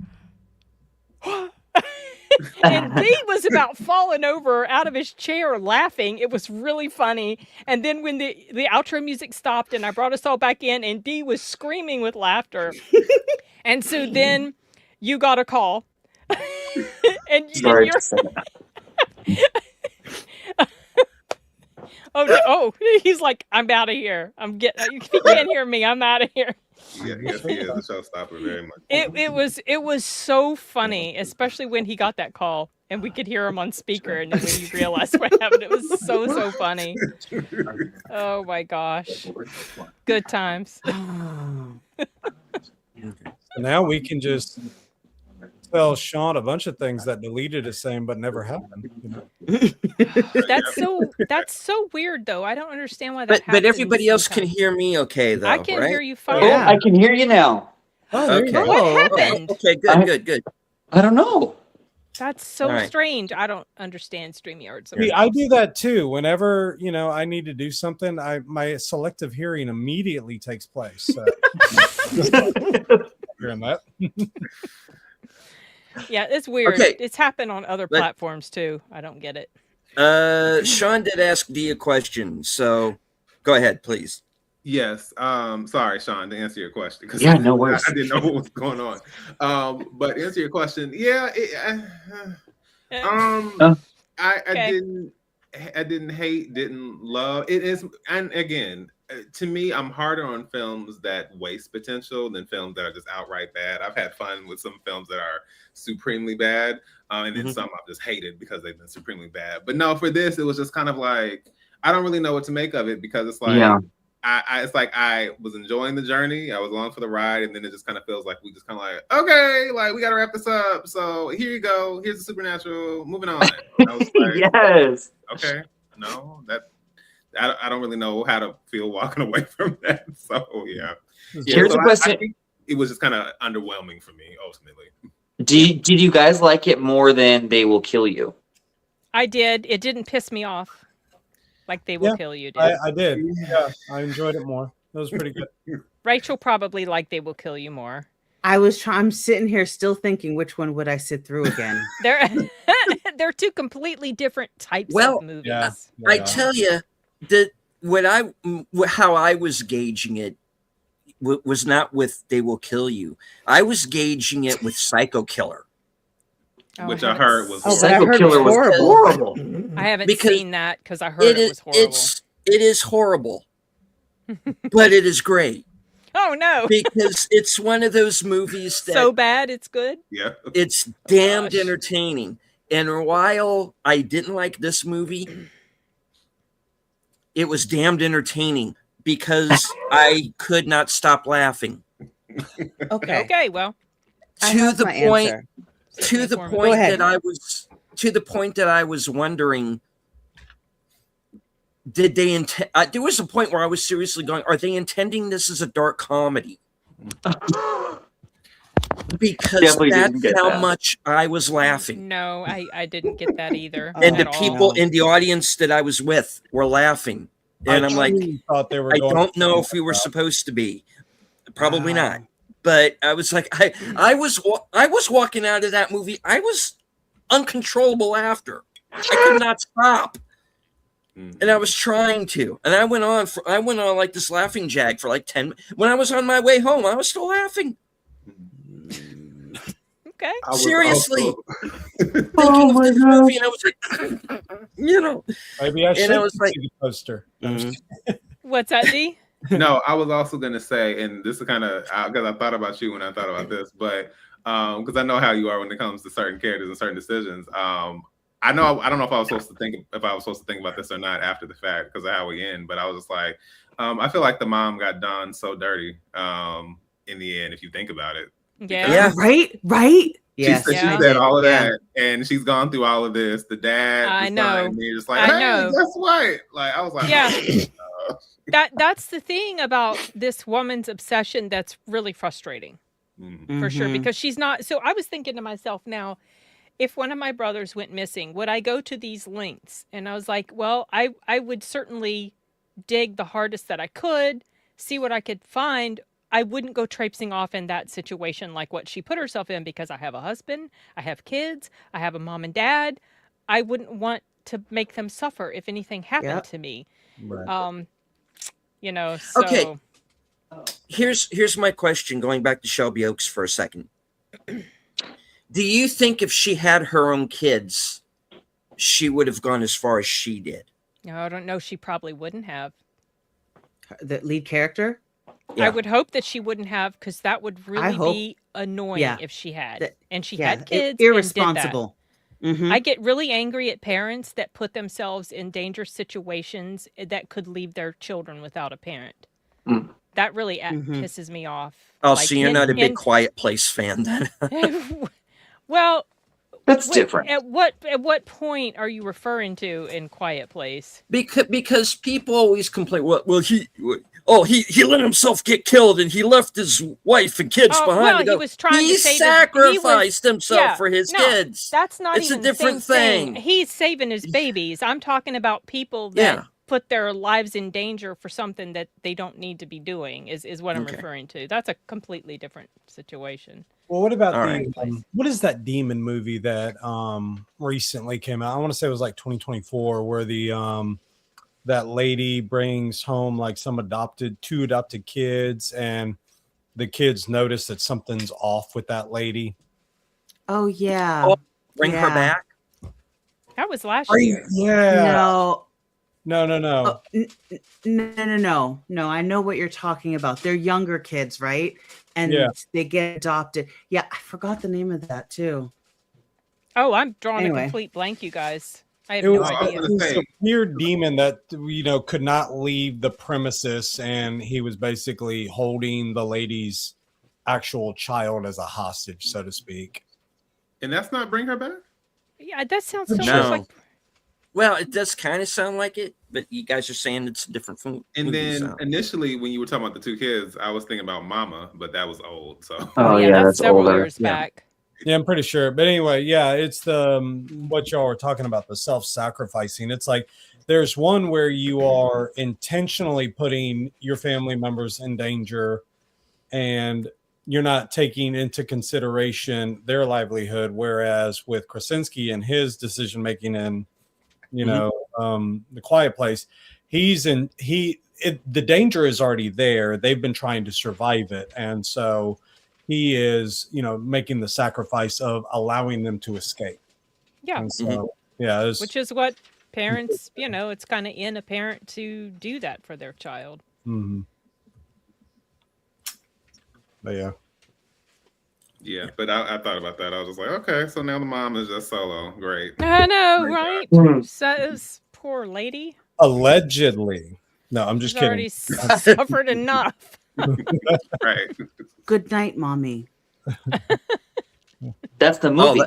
And D was about falling over out of his chair laughing. It was really funny. And then when the outro music stopped and I brought us all back in, and D was screaming with laughter. And so then you got a call. and Sorry. you're, to say that. oh, he's like, I'm out of here. If you can't hear me, I'm out of here. Yeah, yes, he is a showstopper very much. It was so funny, especially when he got that call and we could hear him on speaker, and then when you realized what happened, it was so funny. Oh my gosh, good times. Now we can just tell Sean a bunch of things that Deleted is saying but never happened. You know? That's so weird though. I don't understand why that. But everybody else can sometimes. hear me okay though. I can right? hear you fine. Oh, I can hear you now. Oh, there you Okay. go. What happened? Okay, good. I don't know. That's so All right. strange. I don't understand StreamYard. See, I do that too. Whenever I need to do something, my selective hearing immediately takes place. So. Hearing that. Yeah, it's weird. Okay. It's happened on other But- platforms too. I don't get it. Sean did ask Dee a question, so go ahead, please. Yes. Sorry, Sean, to answer your question. 'Cause Yeah, no worries. I didn't know what was going on. But to answer your question, yeah. I Okay. didn't hate, didn't love it. Is, and again, to me, I'm harder on films that waste potential than films that are just outright bad. I've had fun with some films that are supremely bad, and then some I've just hated because they've been supremely bad. But no, for this, it was just kind of like I don't really know what to make of it because it's like it's like I was enjoying the journey, I was along for the ride, and then it just kind of feels like we just kind of like okay, like we got to wrap this up. So here you go. Here's the supernatural. Moving on. And I was like, Yes. okay, no, that. I don't really know how to feel walking away from that. So yeah. Here's a question. I think it was just kind of underwhelming for me ultimately. Did you guys like it more than They Will Kill You? I did. It didn't piss me off like They Will Kill You did. I did. Yeah, I enjoyed it more. It was pretty good. Rachel probably liked They Will Kill You more. I'm sitting here still thinking which one would I sit through again. They're two completely different types of movies. Yeah. I tell you that how I was gauging it was not with They Will Kill You. I was gauging it with Psycho Killer, which I heard was Psycho Killer was horrible. I haven't seen that because I heard it was horrible. It is horrible, but it is great. Oh no! Because it's one of those movies that so bad it's good. Yeah, it's damned entertaining. And while I didn't like this movie, it was damned entertaining because I could not stop laughing. Okay. Well, to the point that I was wondering, did they intend? There was a point where I was seriously going, are they intending this as a dark comedy? Because that's how much I was laughing. No, I didn't get that either. And the people in the audience that I was with were laughing. And I'm like, I don't know if we were supposed to be. Probably not. But I was like, I was walking out of that movie. I was uncontrollable after. I could not stop. And I was trying to. And I went on like this laughing jag for like 10 minutes. When I was on my way home, I was still laughing. Okay. Seriously. Oh my God. Movie, and I was like, you know. Maybe I should like, see the poster. What's that, D? No, I was also going to say, and this is kind of because I thought about you when I thought about this, but because I know how you are when it comes to certain characters and certain decisions. I don't know if I was supposed to think about this or not after the fact because of how we end, but I was just like, I feel like the mom got done so dirty in the end, if you think about it. Yeah. Right. She said all of that, and she's gone through all of this. The dad, I know. And you're just like, hey, guess what? Like I was like, that's the thing about this woman's obsession that's really frustrating, for sure, because she's not. So I was thinking to myself now, if one of my brothers went missing, would I go to these lengths? And I was like, well, I would certainly dig the hardest that I could, see what I could find. I wouldn't go traipsing off in that situation like what she put herself in because I have a husband, I have kids, I have a mom and dad. I wouldn't want to make them suffer if anything happened to me. Right. So. Okay. Here's my question, going back to Shelby Oaks for a second. Do you think if she had her own kids, she would have gone as far as she did? No, I don't know. She probably wouldn't have. The lead character? Yeah. I would hope that she wouldn't have, because that would really be annoying if she had. And she had kids. Irresponsible. I get really angry at parents that put themselves in dangerous situations that could leave their children without a parent. That really pisses me off. Oh, so you're not a big Quiet Place fan then? Well, that's different. At what point are you referring to in Quiet Place? Because people always complain. Well, he let himself get killed and he left his wife and kids behind. Well, he was trying to save sacrificed himself for his kids. That's not it's even a different thing. He's saving his babies. I'm talking about people that put their lives in danger for something that they don't need to be doing. Is what I'm referring to. That's a completely different situation. Well, what about what is that demon movie that recently came out? I want to say it was like 2024, where the that lady brings home like two adopted kids, and the kids notice that something's off with that lady. Oh yeah. Bring her back. That was last year. Yeah. No. Oh, no. I know what you're talking about. They're younger kids, right? And Yeah. they get adopted. Yeah, I forgot the name of that too. Oh, I'm drawing Anyway. a complete blank, you guys. I have It no was, idea. it was a weird demon that could not leave the premises, and he was basically holding the lady's actual child as a hostage, so to speak. And that's not Bring Her Back? Yeah, that sounds so No. much like. Well, it does kind of sound like it, but you guys are saying it's a different movie. And then so. initially, when you were talking about the two kids, I was thinking about Mama, but that was old. So Oh yeah, that's several older. years back. Yeah, I'm pretty sure. But anyway, yeah, it's the what y'all were talking about, the self-sacrificing. It's like there's one where you are intentionally putting your family members in danger, and you're not taking into consideration their livelihood. Whereas with Krasinski and his decision making in, The Quiet Place, the danger is already there. They've been trying to survive it, and so he is, making the sacrifice of allowing them to escape. Yeah. And so, yeah, Which is what parents, it's kind of in a parent to do that for their child. Mm-hmm. But yeah. Yeah, but I thought about that. I was just like, okay, so now the mom is just solo. Great. I know, right? Says poor lady. Allegedly. No, I'm just She's kidding. already suffered enough. Right. Good night, mommy. That's the movie.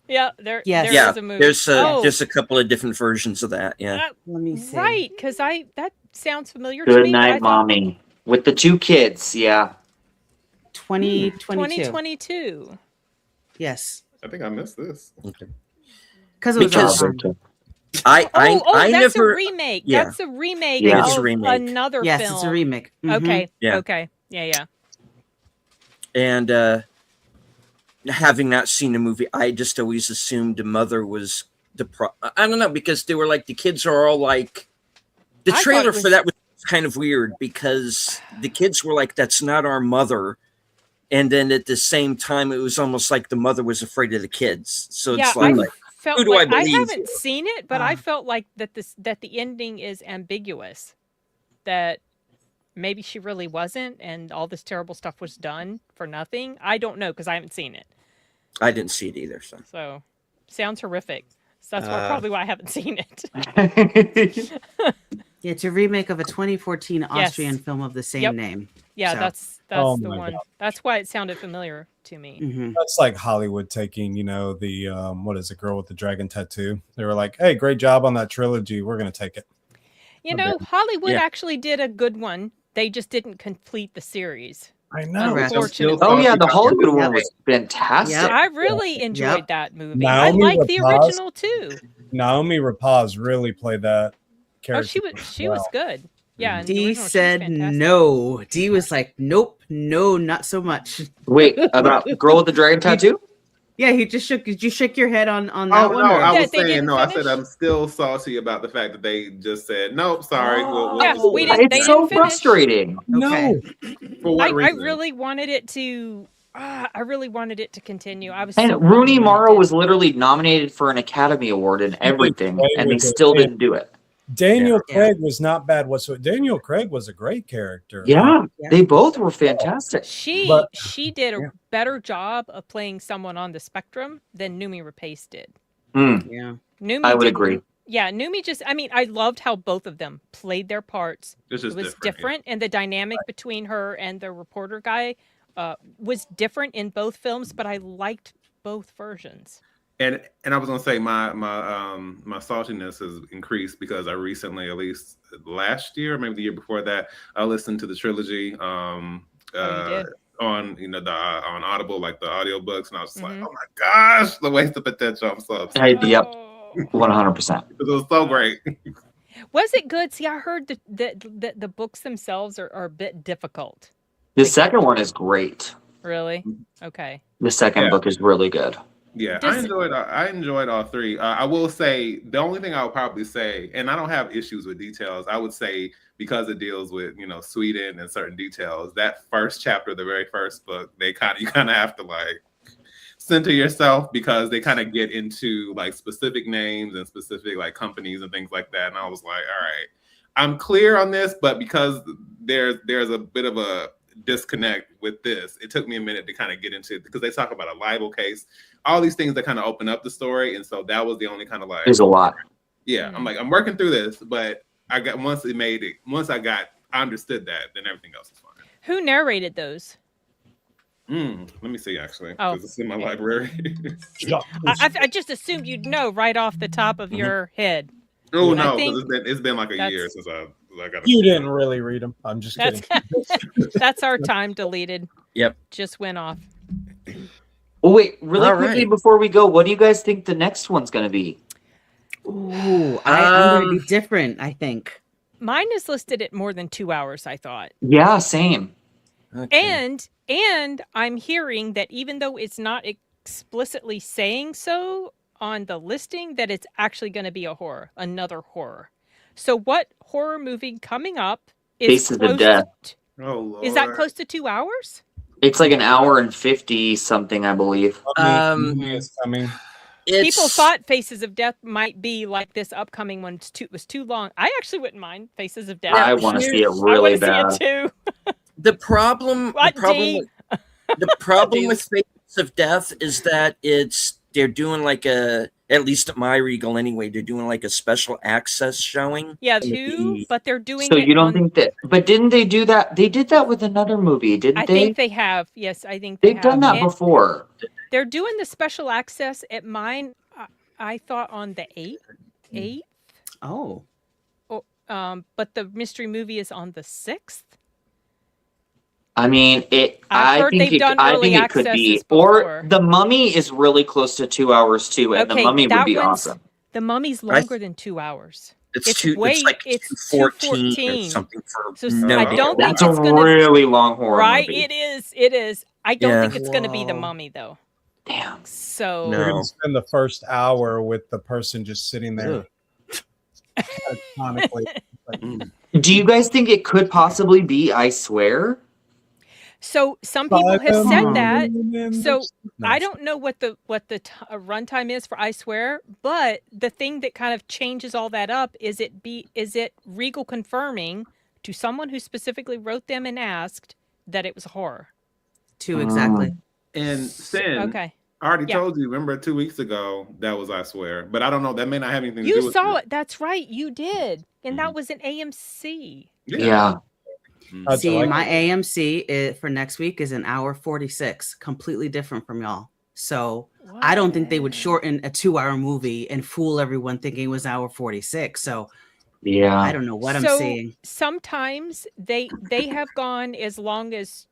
Yeah, there Yes. is a movie. There's a couple of different versions of that. Yeah. Let me see. Right, because that sounds familiar to Good me. but I night, thought mommy. With the two kids, yeah. 2022. 2022. Yes. I think I missed this. Okay. Because it was Because- on. I that's never. a remake. yeah. That's a remake Yeah. of It's a remake. another Yes, film. it's a remake. Mhm. Okay. Yeah. Okay. Yeah. And having not seen the movie, I just always assumed the mother was I don't know, because they were like, the kids are all like, the I thought trailer it was- for that was kind of weird because the kids were like, that's not our mother. And then at the same time, it was almost like the mother was afraid of the kids. So Yeah, it's like, I felt who do I like I believe? haven't seen it, but I felt like that the ending is ambiguous. That maybe she really wasn't, and all this terrible stuff was done for nothing. I don't know because I haven't seen it. I didn't see it either. So sounds horrific. So that's probably why I haven't seen it. Yeah, it's a remake of a 2014 Austrian film of the same Yep. name. Yeah, So- that's Oh the my one. God. That's why it sounded familiar to me. Mhm. That's like Hollywood taking, the what is it, Girl with the Dragon Tattoo? They were like, hey, great job on that trilogy. We're gonna take it. You know, Hollywood Yeah. actually did a good one. They just didn't complete the series. I know. Correct. Unfortunately. Oh yeah, the Hollywood Yep. one was fantastic. Yep. I really enjoyed Yep. that movie. Naomi I like the Rapaz. original too. Naomi Rapaz really played that character. Oh, she was good. Yeah. in the Dee original, she was said fantastic. no. Dee was like, nope, no, not so much. Wait, about Girl with the Dragon Tattoo? Yeah, did you shake your head on that Oh one? no, or- I Yeah, was they saying didn't no. I finish? said I'm still salty about the fact that they just said nope. Sorry. Yeah, we didn't- they It's so didn't finish. frustrating. Okay. For what I reason? really wanted it to. I really wanted it to continue. I was. And so Rooney bummed when it Mara didn't. was literally nominated for an Academy Award and everything, great and they with it. still didn't do it. Daniel Yeah. Craig was not bad whatsoever. Daniel Craig was a great character. Yeah, Yeah. they both were fantastic. She did a Yeah. better job of playing someone on the spectrum than Noomi Rapace did. Mm, Yeah. Noomi I would didn't- agree. Yeah, Noomi just. I mean, I loved how both of them played their parts. It's It just was different. different, and the dynamic between her and the reporter guy was different in both films. But I liked both versions. And I was gonna say my saltiness has increased because I recently, at least last year, maybe the year before that, I listened to the trilogy did? on on Audible, like the audiobooks, and I was just Mhm. like, oh my gosh, the waste of potential. I'm so upset. Yep, Oh. 100%. It was so great. Was it good? See, I heard the books themselves are a bit difficult. The second one is great. Really? Okay. The second Yeah. book is really good. Yeah, Does- I enjoyed all three. I will say the only thing I would probably say, and I don't have issues with details. I would say because it deals with Sweden and certain details. That first chapter, the very first book, you kind of have to like center yourself because they kind of get into like specific names and specific like companies and things like that. And I was like, all right, I'm clear on this, but because there's a bit of a disconnect with this, it took me a minute to kind of get into it because they talk about a libel case, all these things that kind of open up the story. And so that was the only kind of like, There's a lot. yeah, I'm like, I'm working through this, but once I understood that, then everything else is fine. Who narrated those? Let me see, actually, Oh, because it's in my library. I just assumed you'd know right off the top of your head. Oh, I no, think because it's been like a year since I got You didn't really read them. I'm just That's kidding. that's our time deleted. Yep. Just went off. Oh, wait, really All quickly right. before we go, what do you guys think the next one's going to be? Ooh, I'm going to be different, I think. Mine is listed at more than 2 hours, I thought. Yeah, same. Okay. And I'm hearing that even though it's not explicitly saying so on the listing, that it's actually going to be another horror. So what horror movie coming up is Faces of Death. Oh, Lord. Is that close to 2 hours? It's like an hour and 50 something, I believe. It's coming. People thought Faces of Death might be like this upcoming one was too long. I actually wouldn't mind Faces of Death. I want to see it I really want to bad. see it too. The problem What, D? with Faces of Death is that they're doing like at least at my Regal anyway, they're doing like a special access showing. Yeah, too, but they're doing So it you don't on- think that? But didn't they do that? They did that with another movie, didn't I they? think they have. Yes, I think they They've have. done that And before. They're doing the special access at mine. I thought on the 8th. Oh. But the mystery movie is on the 6th. I mean, I've heard they've done early it could be. accesses before. Or The Mummy is really close to 2 hours too, and The Mummy would that be one's- awesome. The Mummy's longer than 2 hours. It's It's like it's 214 or 2:14. something for So no. I don't think That's a it's gonna really long horror right. movie. It is. I don't Yeah. think it's going to be the Whoa. Mummy though. Damn. So No. You're going to spend the first hour with the person just sitting there. Iconically. Do you guys think it could possibly be I Swear? So some people have said that. So No, I don't know what the runtime is for I Swear, but the thing that kind of changes all that up is it Regal confirming to someone who specifically wrote them and asked that it was a horror. 2 exactly. And Sin, Okay. I already Yeah. told you, remember 2 weeks ago, that was I Swear. But I don't know, that may not have anything to do You with saw it. That's right. You did. And that Mhm. was an AMC. Yeah. How'd you See, like my it? AMC for next week is an hour 46, completely different from y'all. So I don't think they would shorten a 2-hour movie and fool everyone thinking it was hour 46. So Yeah. I don't know what I'm So seeing. sometimes they have gone as long as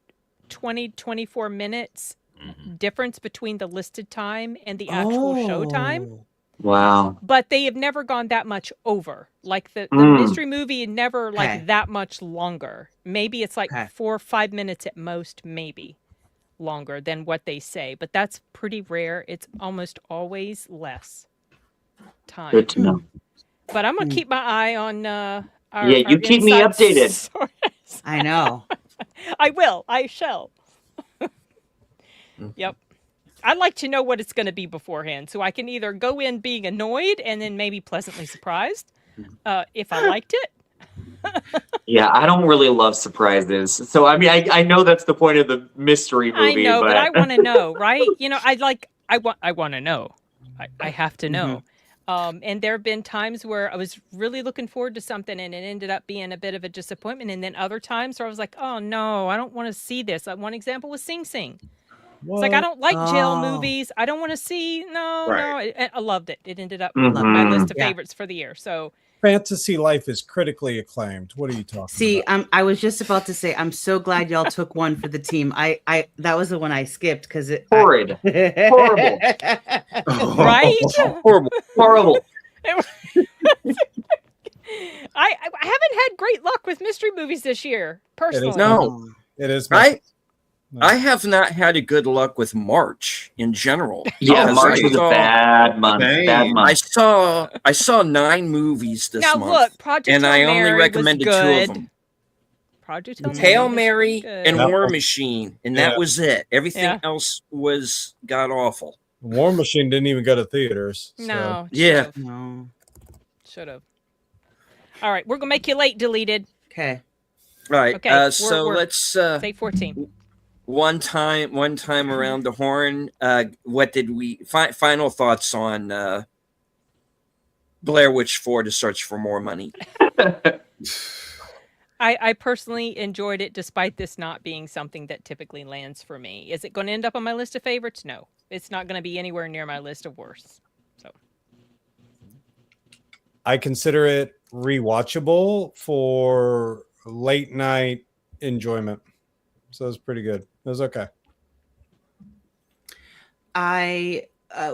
24 minutes difference between the listed time and the actual show time. Oh. Wow. But they have never gone that much over. Like the Mm. mystery movie never like Okay. that much longer. Maybe it's like Okay. 4 or 5 minutes at most, maybe longer than what they say. But that's pretty rare. It's almost always less time. Good to know. But I'm gonna keep my eye on our Yeah, you keep me inside updated. source. I know. I will. I shall. Yep. I'd like to know what it's going to be beforehand, so I can either go in being annoyed and then maybe pleasantly surprised if I liked it. Yeah, I don't really love surprises. So I mean, I know that's the point of the mystery I movie. know, but I want to know, right? You know, I want to know. I have to know. And there have been times where I was really looking forward to something and it ended up being a bit of a disappointment. And then other times where I was like, oh no, I don't want to see this. One example was Sing Sing. It's like, I don't like jail Oh. movies. I don't want to see. No. I loved it. It ended up Mhm. on my list of Yeah. favorites for the year. So Fantasy Life is critically acclaimed. What are you talking See, about? I was just about to say, I'm so glad y'all took one for the team. I that was the one I skipped because it Horrid. Horrible. right? Horrible. Horrible. I haven't had great luck with mystery movies this year, personally. No. It is. I have not had a good luck with March in general. Yeah, because March I was a saw- bad month. Dang. Bad I month. saw 9 movies this Now month, look, Project and Hail I only Mary recommended was 2 good. of them. Project Hail Hail Mary is Mary good. and That War was- Machine, and Yeah. that was it. Everything Yeah. else was god awful. War Machine didn't even go to theaters. So. No. Yeah. No. Should have. All right, we're gonna make you late. Deleted. Okay. Right. Okay, So we're- let's It's 8:14. one time around the horn. What did we final thoughts on Blair Witch 4 to Search for More Money? I personally enjoyed it, despite this not being something that typically lands for me. Is it going to end up on my list of favorites? No, it's not going to be anywhere near my list of worst. So I consider it rewatchable for late night enjoyment. So it's pretty good. It was okay. I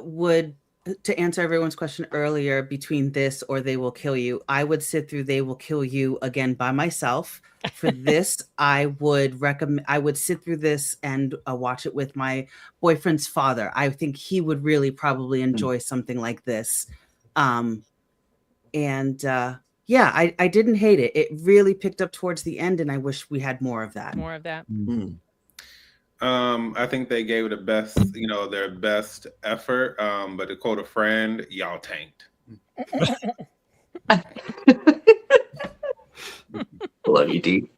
would, to answer everyone's question earlier, between this or They Will Kill You, I would sit through They Will Kill You again by myself. For this, I would recommend. I would sit through this and watch it with my boyfriend's father. I think he would really probably enjoy something like this. Yeah, I didn't hate it. It really picked up towards the end, and I wish we had more of that. more of that. I think they gave it the best, their best effort. But to quote a friend, y'all tanked. Love you, D.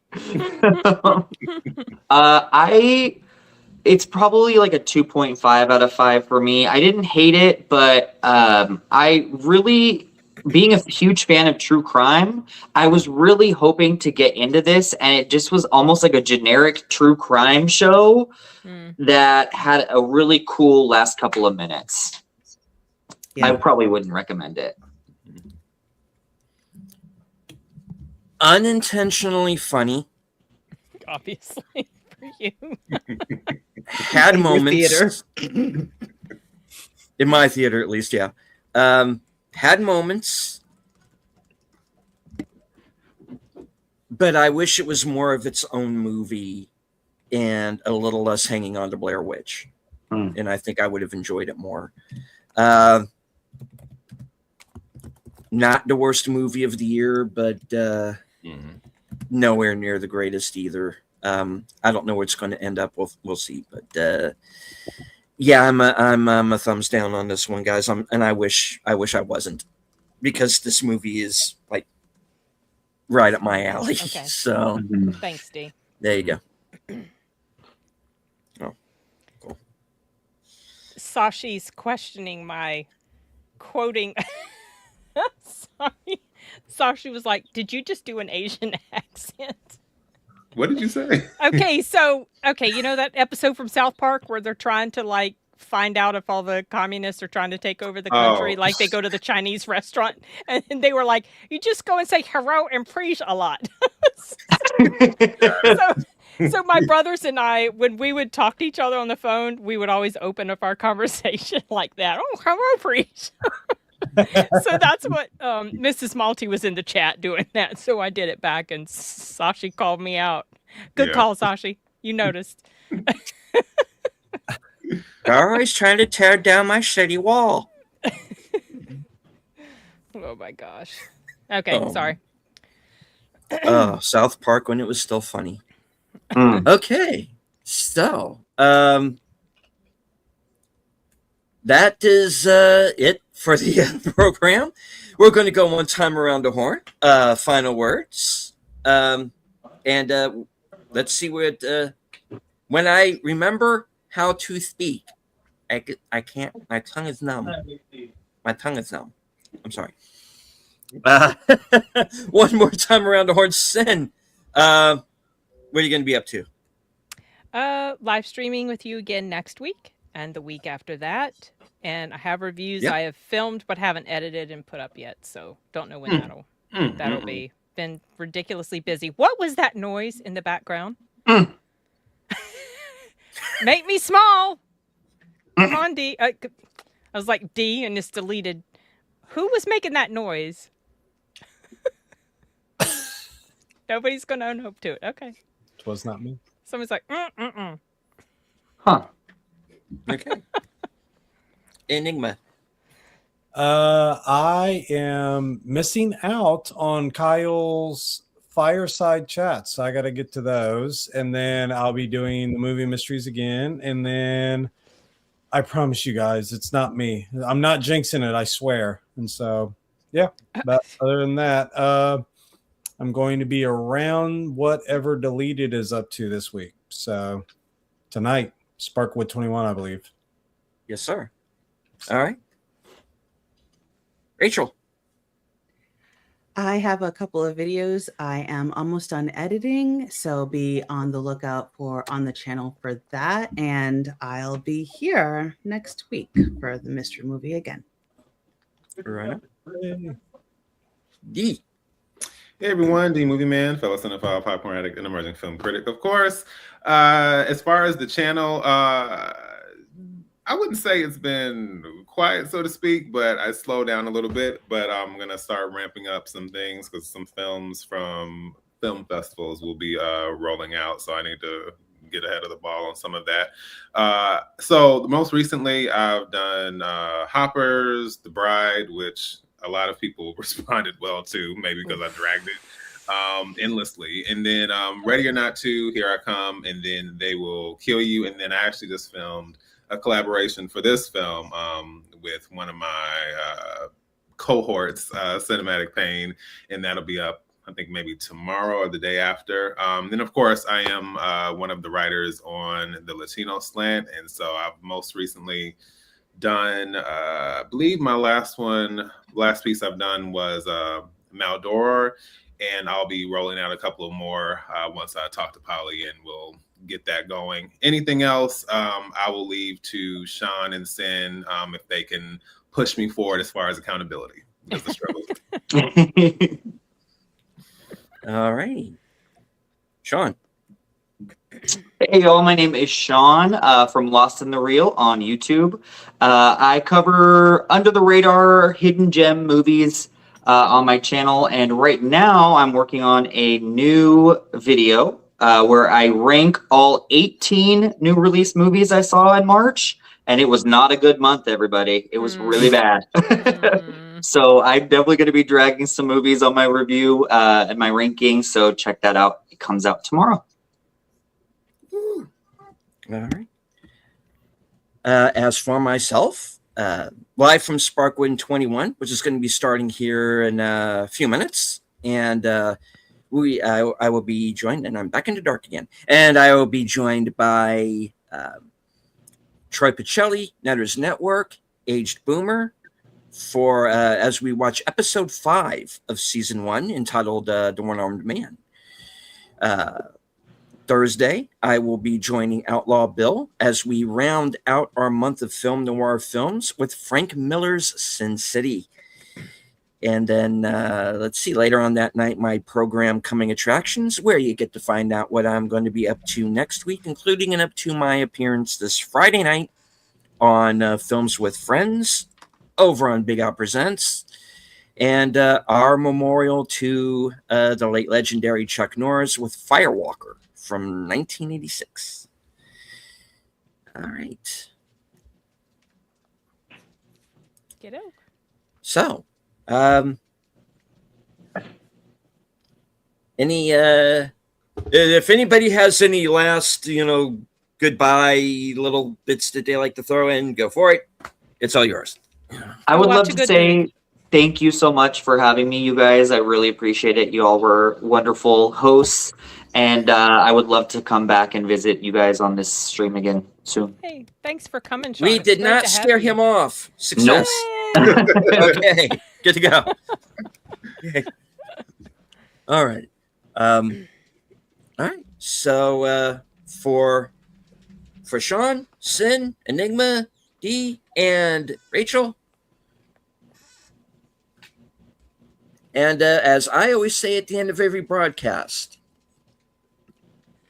It's probably like a 2.5 out of 5 for me. I didn't hate it, but I really, being a huge fan of true crime, I was really hoping to get into this, and it just was almost like a generic true crime show that had a really cool last couple of minutes. Yeah. I probably wouldn't recommend it. Unintentionally funny. Obviously, for you. Had In your moments in my theater, at least. Yeah. Had moments, but I wish it was more of its own movie and a little less hanging on to Blair Witch. And I think I would have enjoyed it more. Not the worst movie of the year, but nowhere near the greatest either. I don't know where it's going to end up. We'll see. But yeah, I'm a thumbs down on this one, guys. And I wish I wasn't, because this movie is like right up my alley. Okay. So Thanks, D. there you go. Oh, cool. Sashi's questioning my quoting. Sorry. Sashi was like, "Did you just do an Asian accent?" What did you say? Okay, you know that episode from South Park where they're trying to like find out if all the communists are trying to take over the country? Oh. Like they go to the Chinese restaurant and they were like, "You just go and say hello and please a lot." So my brothers and I, when we would talk to each other on the phone, we would always open up our conversation like that. "Oh, hello, please." So that's what Mrs. Malty was in the chat doing that. So I did it back, and Sashi called me out. Good call, Sashi. You noticed. They're always trying to tear down my shitty wall. Oh my gosh. Okay, Oh. sorry. South Park when it was still funny. Okay, so that is it for the program. We're going to go one time around the horn. Final words, and let's see what. When I remember how to speak, I can't. My tongue is numb. My tongue is numb. I'm sorry. One more time around the horn. Sin. What are you going to be up to? Live streaming with you again next week and the week after that. And I have reviews Yep. I have filmed but haven't edited and put up yet. So don't know when that'll be. Been ridiculously busy. What was that noise in the background? Make me small. Come on, D. I was like D and it's deleted. Who was making that noise? Nobody's going to own hope to it. Okay. It was not me. Someone's like, Huh. Okay. Enigma. I am missing out on Kyle's fireside chats. I got to get to those. And then I'll be doing the movie mysteries again. And then I promise you guys, it's not me. I'm not jinxing it, I swear. And so, yeah. But other than that, I'm going to be around whatever Deleted is up to this week. So tonight, Sparkwood 21, I believe. Yes, sir. All right. Rachel. I have a couple of videos I am almost done editing, so be on the lookout on the channel for that. And I'll be here next week for the mystery movie again. Right. D. Hey everyone, D Movie Man, fellow cinephile, popcorn addict, and emerging film critic, of course. As far as the channel, I wouldn't say it's been quiet, so to speak, but I slowed down a little bit. But I'm gonna start ramping up some things because some films from film festivals will be rolling out, so I need to get ahead of the ball on some of that. So most recently, I've done Hoppers, The Bride, which a lot of people responded well to, maybe because I dragged it endlessly. And then Ready or Not To, Here I Come, and then They Will Kill You. And then I actually just filmed a collaboration for this film with one of my cohorts, Cinematic Pain, and that'll be up, I think, maybe tomorrow or the day after. Then, of course, I am one of the writers on the Latino Slant, and so I've most recently done, I believe my last piece I've done was Maldor, and I'll be rolling out a couple of more once I talk to Polly, and we'll get that going. Anything else, I will leave to Sean and Sin if they can push me forward as far as accountability. That's the struggle. All right. Sean. Hey y'all, my name is Sean from Lost in the Reel on YouTube. I cover under the radar hidden gem movies on my channel, and right now I'm working on a new video where I rank all 18 new release movies I saw in March, and it was not a good month, everybody. It was really bad. So I'm definitely going to be dragging some movies on my review and my ranking, so check that out. It comes out tomorrow. All right. As for myself, live from Sparkwood 21, which is going to be starting here in a few minutes, and I will be joined, and I'm back into dark again, and I will be joined by Troy Pacelli, Netter's Network, Aged Boomer, for as we watch episode 5 of season 1, entitled "The One-Armed Man." Thursday, I will be joining Outlaw Bill as we round out our month of film noir films with Frank Miller's Sin City. And then, let's see, later on that night, my program Coming Attractions, where you get to find out what I'm going to be up to next week, including and up to my appearance this Friday night on Films with Friends over on Big Out Presents, and our memorial to the late legendary Chuck Norris with Firewalker from 1986. All right. Get out. So, if anybody has any last, goodbye little bits that they like to throw in, go for it. It's all yours. I would love Watch a to good say movie. thank you so much for having me, you guys. I really appreciate it. You all were wonderful hosts, and I would love to come back and visit you guys on this stream again soon. Hey, thanks for coming, Sean. We It's did great not to have scare you. him off. Success. Okay, good to go. Okay. All right. All right. So for Sean, Sin, Enigma, D, and Rachel, and as I always say at the end of every broadcast,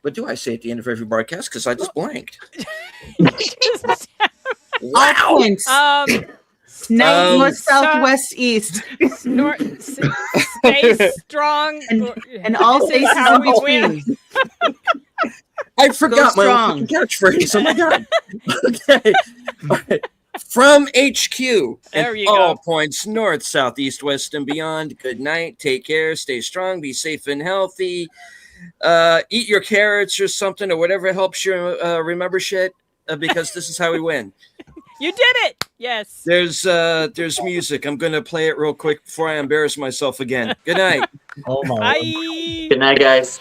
what do I say at the end of every broadcast? Because I just blanked. All points. North, south, west, east. Stay strong. And all This is faces how in we win. between. I forgot my strong. own catchphrase. Oh my god. Okay. All right. From HQ There and you all go. points north, south, east, west, and beyond. Good night. Take care. Stay strong. Be safe and healthy. Eat your carrots or something or whatever helps you remember shit. Because this is how we win. You did it. Yes. There's music. I'm gonna play it real quick before I embarrass myself again. Good night. Oh my. Bye. Good night, guys.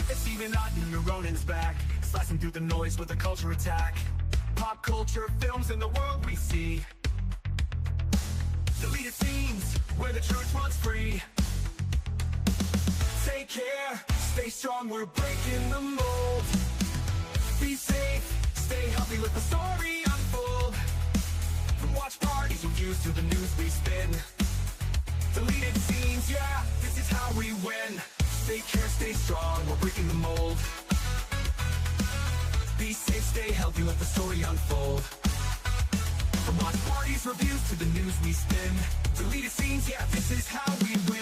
It's even odd when Ronin's back, slicing through the noise with a culture attack. Pop culture, films, and the world we see. Deleted scenes where the truth runs free. Take care, stay strong, we're breaking the mold. Be safe, stay healthy, let the story unfold. From watch parties we use to the news we spin. Deleted scenes, yeah, this is how we win. Take care, stay strong, we're breaking the mold. Be safe, stay healthy, let the story unfold. From watch parties, reviews to the news we spin. Deleted scenes, yeah, this is how we win.